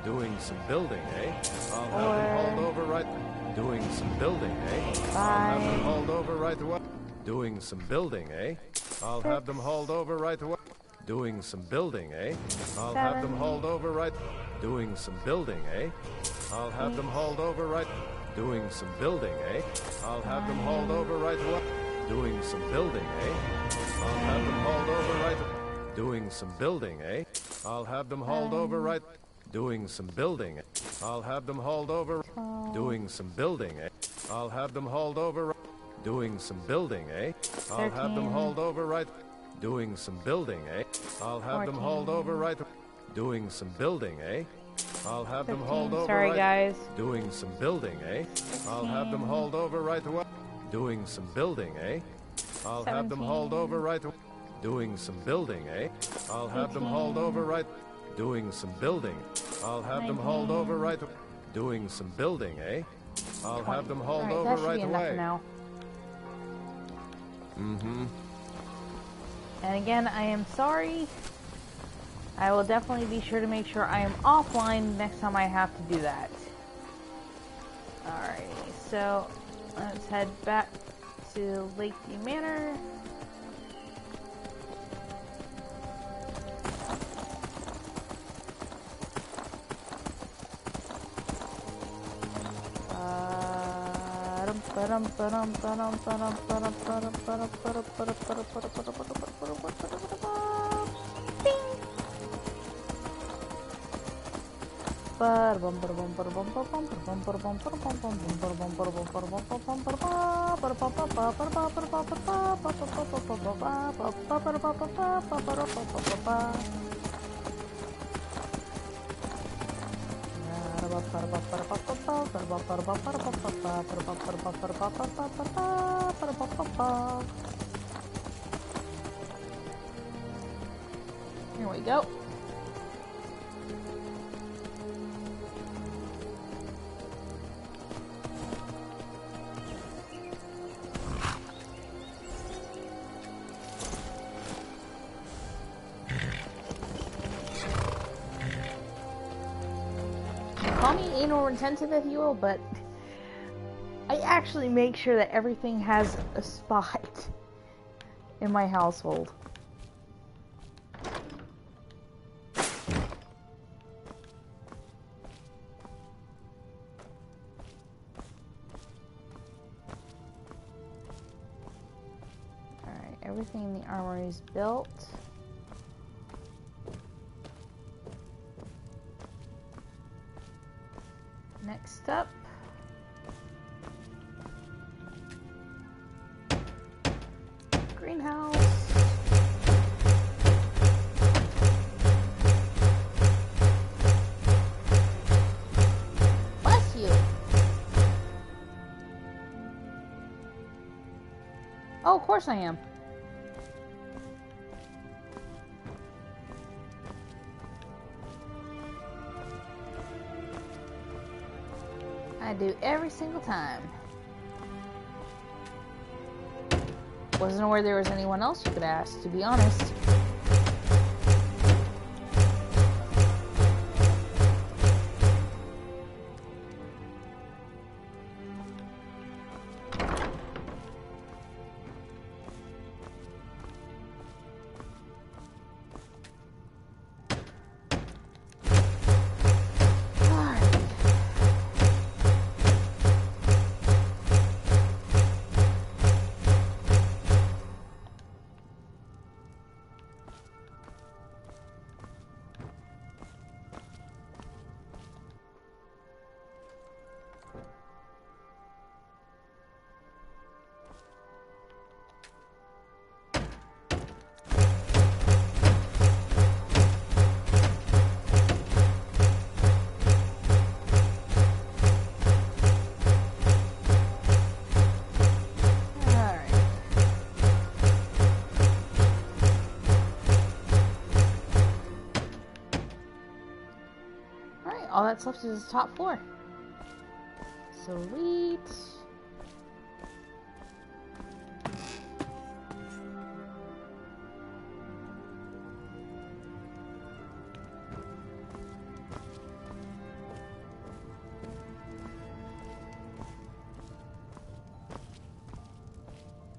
Doing some building, eh? I'll have them hauled over right... Doing some building, eh? I'll have them hauled over right away. Doing some building, eh? I'll have them hauled over right away. Doing some building, eh? I'll have them hauled over right... Doing some building, eh? I'll have them hauled over right... Doing some building, eh? I'll have them hauled over right away. Doing some building, eh? I'll have them hauled over right... Doing some building, eh? I'll have them hauled over right... Doing some building. I'll have them hauled over. Doing some building, eh? I'll have them hauled over. Doing some building, eh? I'll have them hauled over right. Doing some building, eh? I'll have them hauled over right. Doing some building, eh? I'll have them hauled over Sorry, right. guys. Doing some building, eh? I'll have them hauled over right away. Doing some building, eh? I'll have them hauled over right away. Doing some building, eh? I'll have them hauled over right. Doing some building. I'll have them hauled over right. Doing some building, eh? I'll have them hauled over right away. Now. Mm-hmm. And again, I am sorry. I will definitely be sure to make sure I am offline next time I have to do that. Alrighty, so let's head back to Lakeview Manor. Here we go. Call me anal retentive if you will, but I actually make sure that everything has a spot in my household. Alright, everything in the armory is built. Next up, greenhouse. Bless you. Oh, of course I am. I do every single time. Wasn't aware there was anyone else you could ask, to be honest. All that's left is the top floor. Sweet.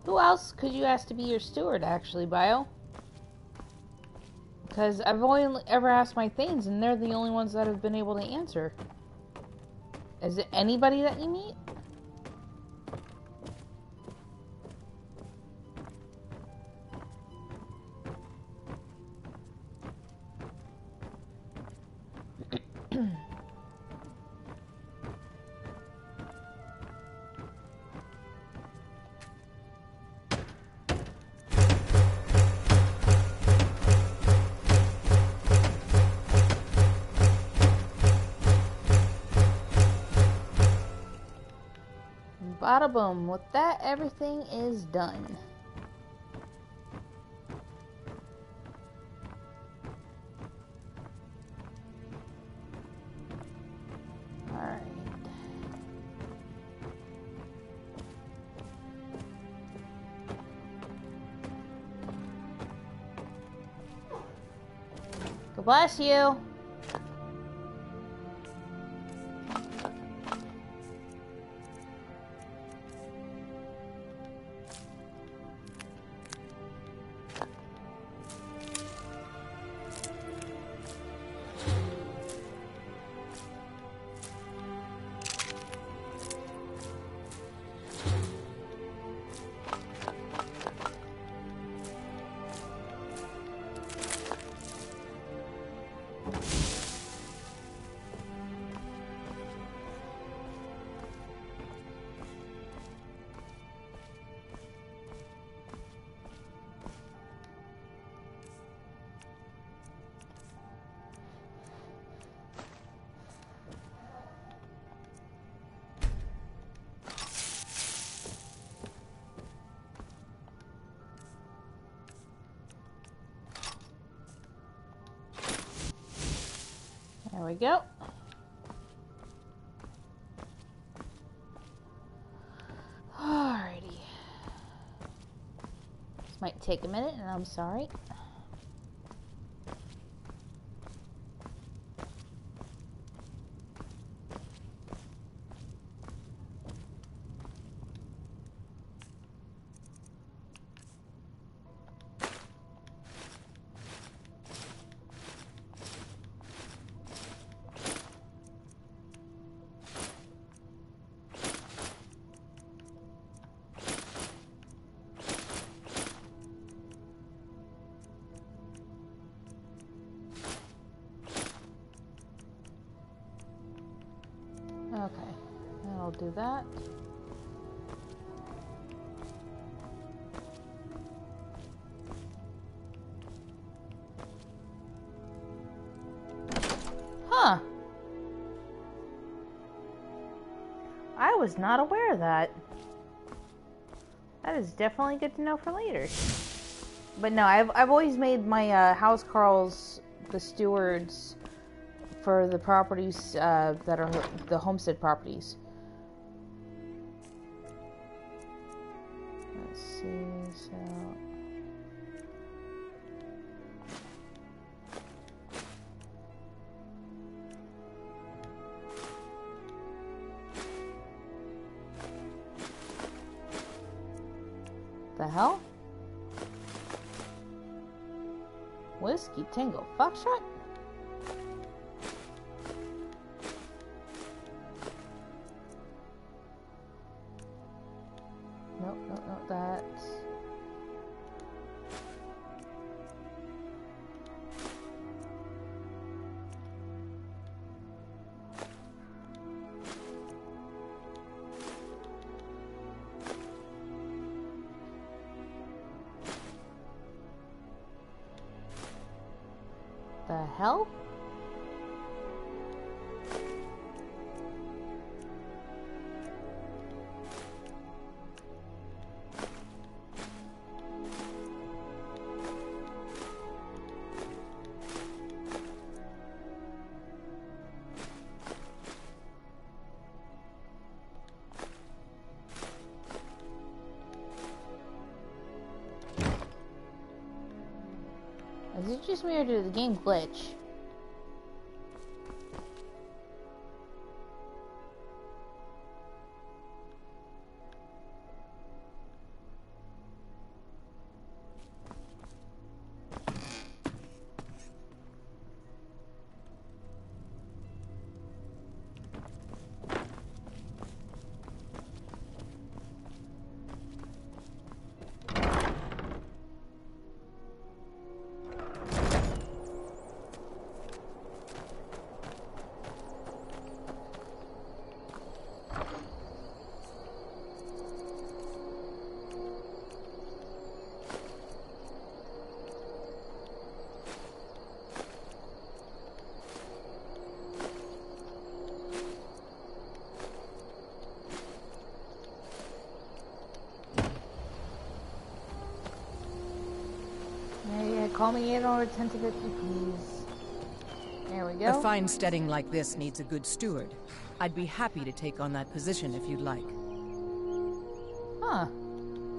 Who else could you ask to be your steward, actually, Bio? Because I've only ever asked my Thanes, and they're the only ones that have been able to answer. Is it anybody that you meet? Ada boom. With that, everything is done. Alright. God bless you. There we go. Alrighty. This might take a minute, and I'm sorry. Okay, I'll do that. Huh. I was not aware of that. That is definitely good to know for later. But no, I've always made my housecarls the stewards for the properties that are the homestead properties. Let's see, so... The hell? Whiskey Tango Foxtrot? Nope, not that. The hell? Is it just me or did the game glitch? call me 810-50, please. There we go. A fine steading like this needs a good steward. I'd be happy to take on that position if you'd like. Huh.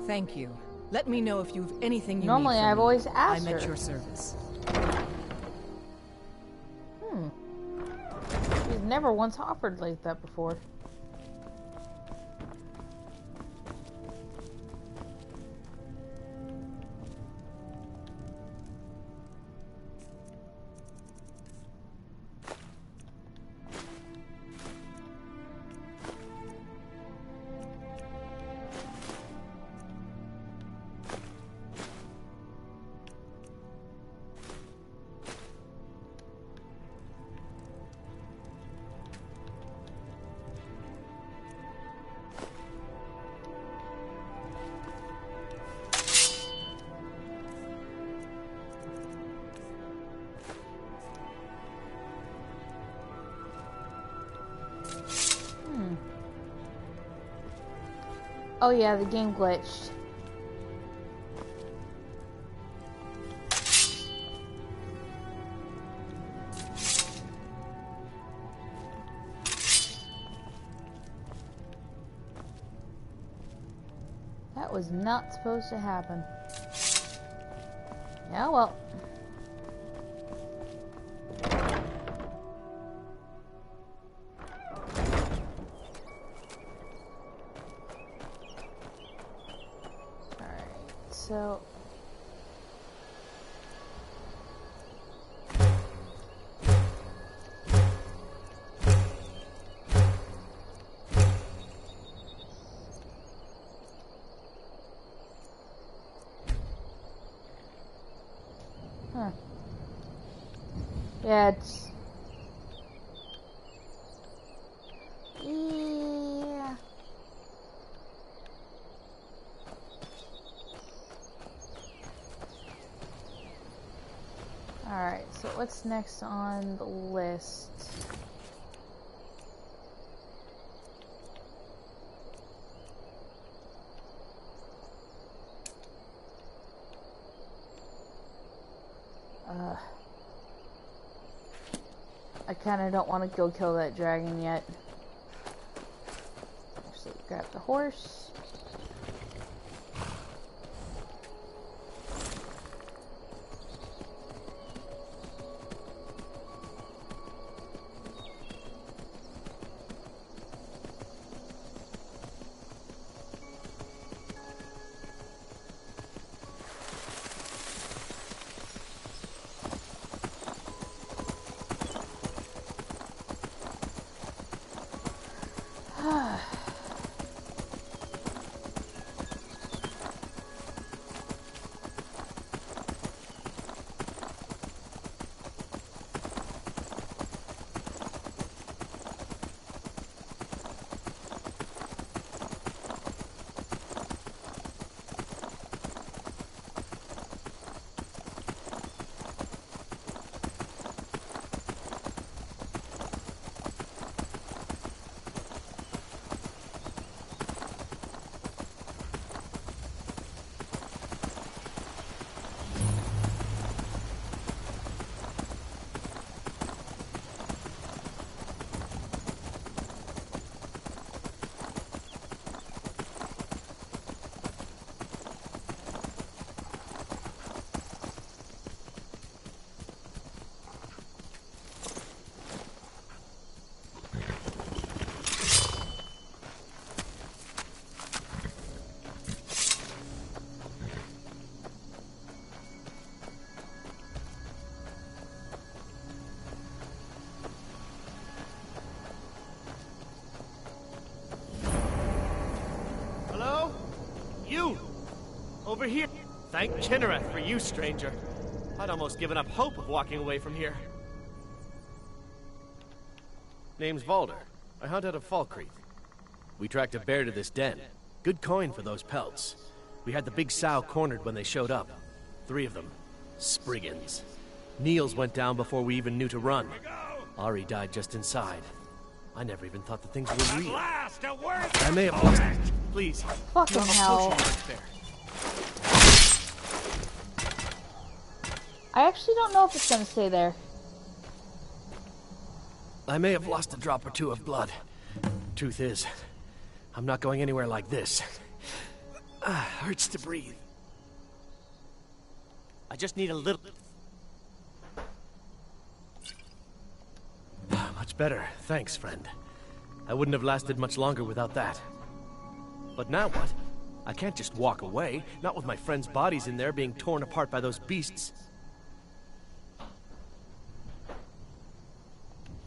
Thank you. Let me know if you've anything you Normally need from I've me. always asked I'm at her. your service. She's never once offered like that before. Oh yeah, the game glitched. That was not supposed to happen. Yeah, well. So yeah, it's yeah. Alright, so what's next on the list? I kinda don't want to go kill that dragon yet. Actually, grab the horse. Over here. Thank Kinnereth for you, stranger. I'd almost given up hope of walking away from here. Name's Valder. I hunt out of Falkreath. We tracked a bear to this den. Good coin for those pelts. We had the big sow cornered when they showed up. 3 of them. Spriggans. Niels went down before we even knew to run. Ari died just inside. I never even thought the things were real. I may have lost it. Please. Fucking hell. I actually don't know if it's gonna stay there. I may have lost a drop or two of blood. Truth is, I'm not going anywhere like this. Hurts to breathe. I just need a little... Much better. Thanks, friend. I wouldn't have lasted much longer without that. But now what? I can't just walk away, not with my friends' bodies in there being torn apart by those beasts.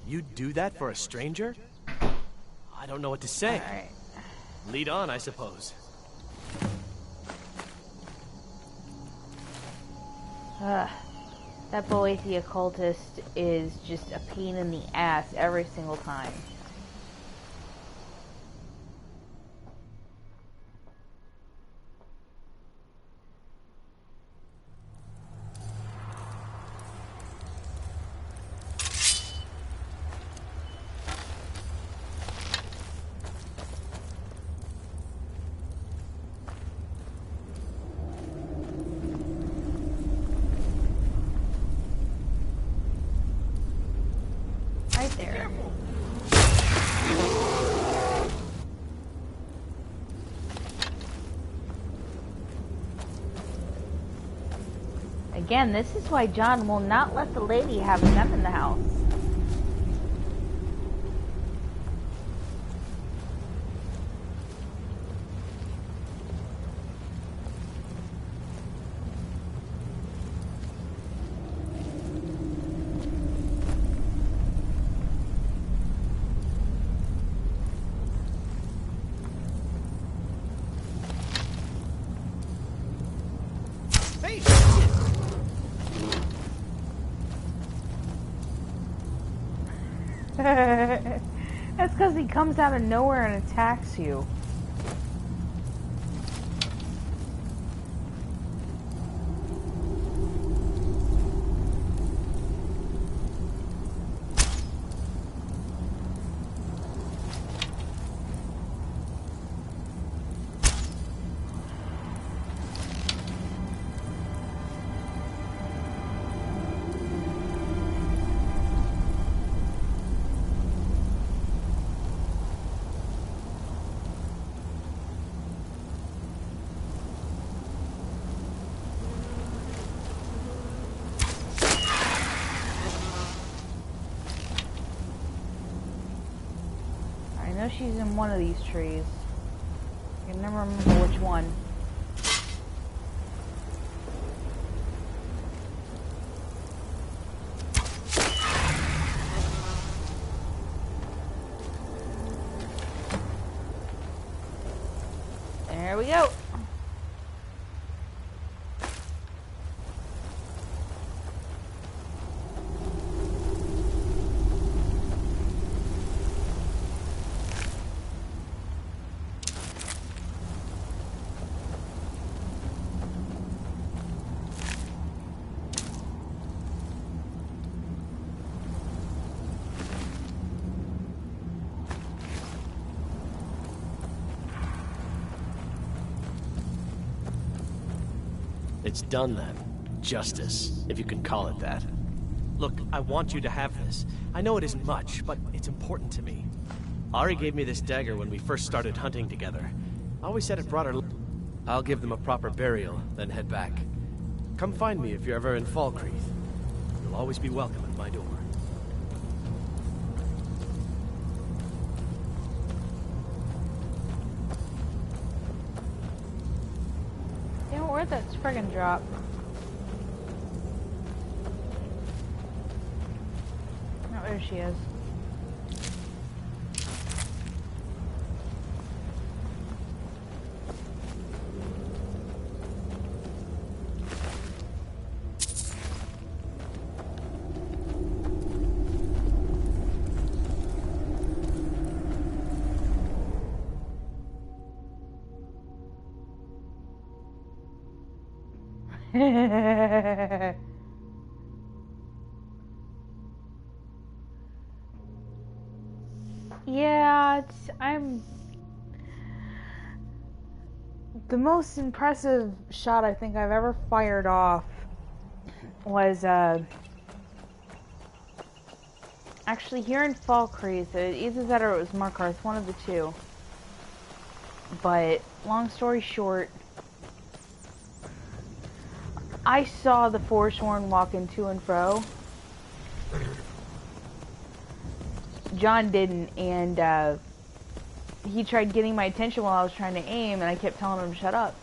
You'd do that for a stranger? I don't know what to say. Right. Lead on, I suppose. That boy, the occultist, is just a pain in the ass every single time. Again, this is why John will not let the lady have them in the house. That's because he comes out of nowhere and attacks you. She's in one of these trees. I can never remember which one. There we go. It's done then. Justice, if you can call it that. Look, I want you to have this. I know it isn't much, but it's important to me. Ari gave me this dagger when we first started hunting together. I always said it brought her... I'll give them a proper burial, then head back. Come find me if you're ever in Falkreath. You'll always be welcome at my door. Where'd that friggin' drop? Oh, there she is. Yeah, I'm... The most impressive shot I think I've ever fired off was actually here in Falkreath. Either that or it was Markarth, one of the two. But long story short, I saw the Forsworn walking to and fro. John didn't, and he tried getting my attention while I was trying to aim, and I kept telling him to shut up.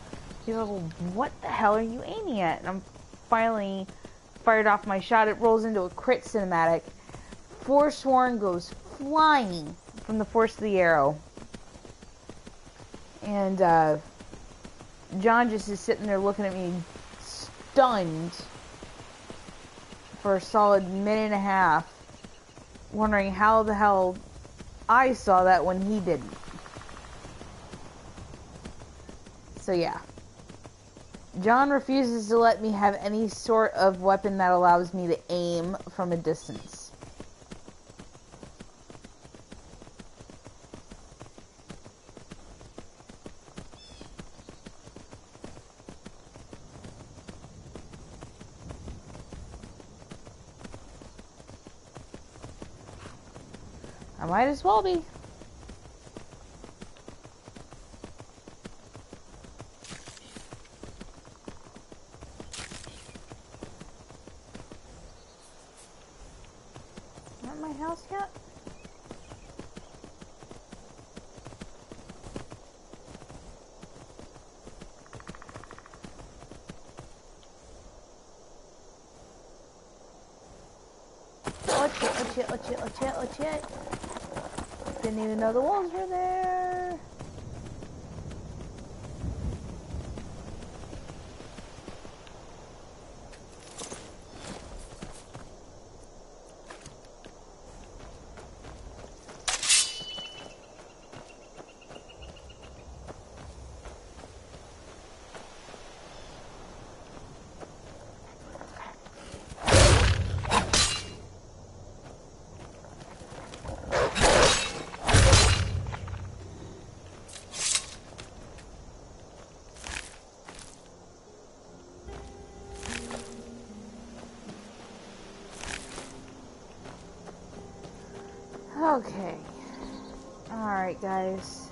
He's like, well, what the hell are you aiming at? And I'm finally fired off my shot. It rolls into a crit cinematic. Forsworn goes flying from the force of the arrow. And John just is sitting there looking at me stunned for a solid minute and a half, wondering how the hell I saw that when he didn't. So yeah. John refuses to let me have any sort of weapon that allows me to aim from a distance. I might as well be. Not my house yet? Oh shit. Didn't even know the wolves were there. Okay. Alright, guys.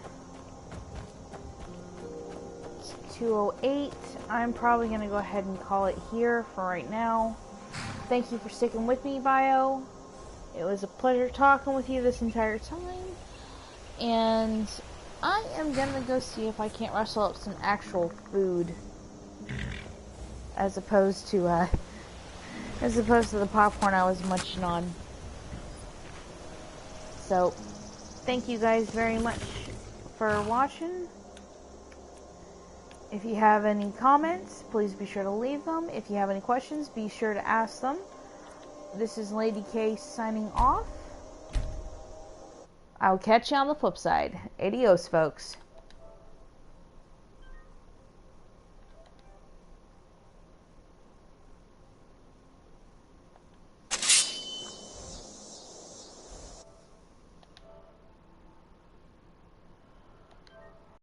It's 2:08. I'm probably going to go ahead and call it here for right now. Thank you for sticking with me, Bio. It was a pleasure talking with you this entire time. And I am going to go see if I can't rustle up some actual food. As opposed to the popcorn I was munching on. So, thank you guys very much for watching. If you have any comments, please be sure to leave them. If you have any questions, be sure to ask them. This is Lady Kae signing off. I'll catch you on the flip side. Adios, folks.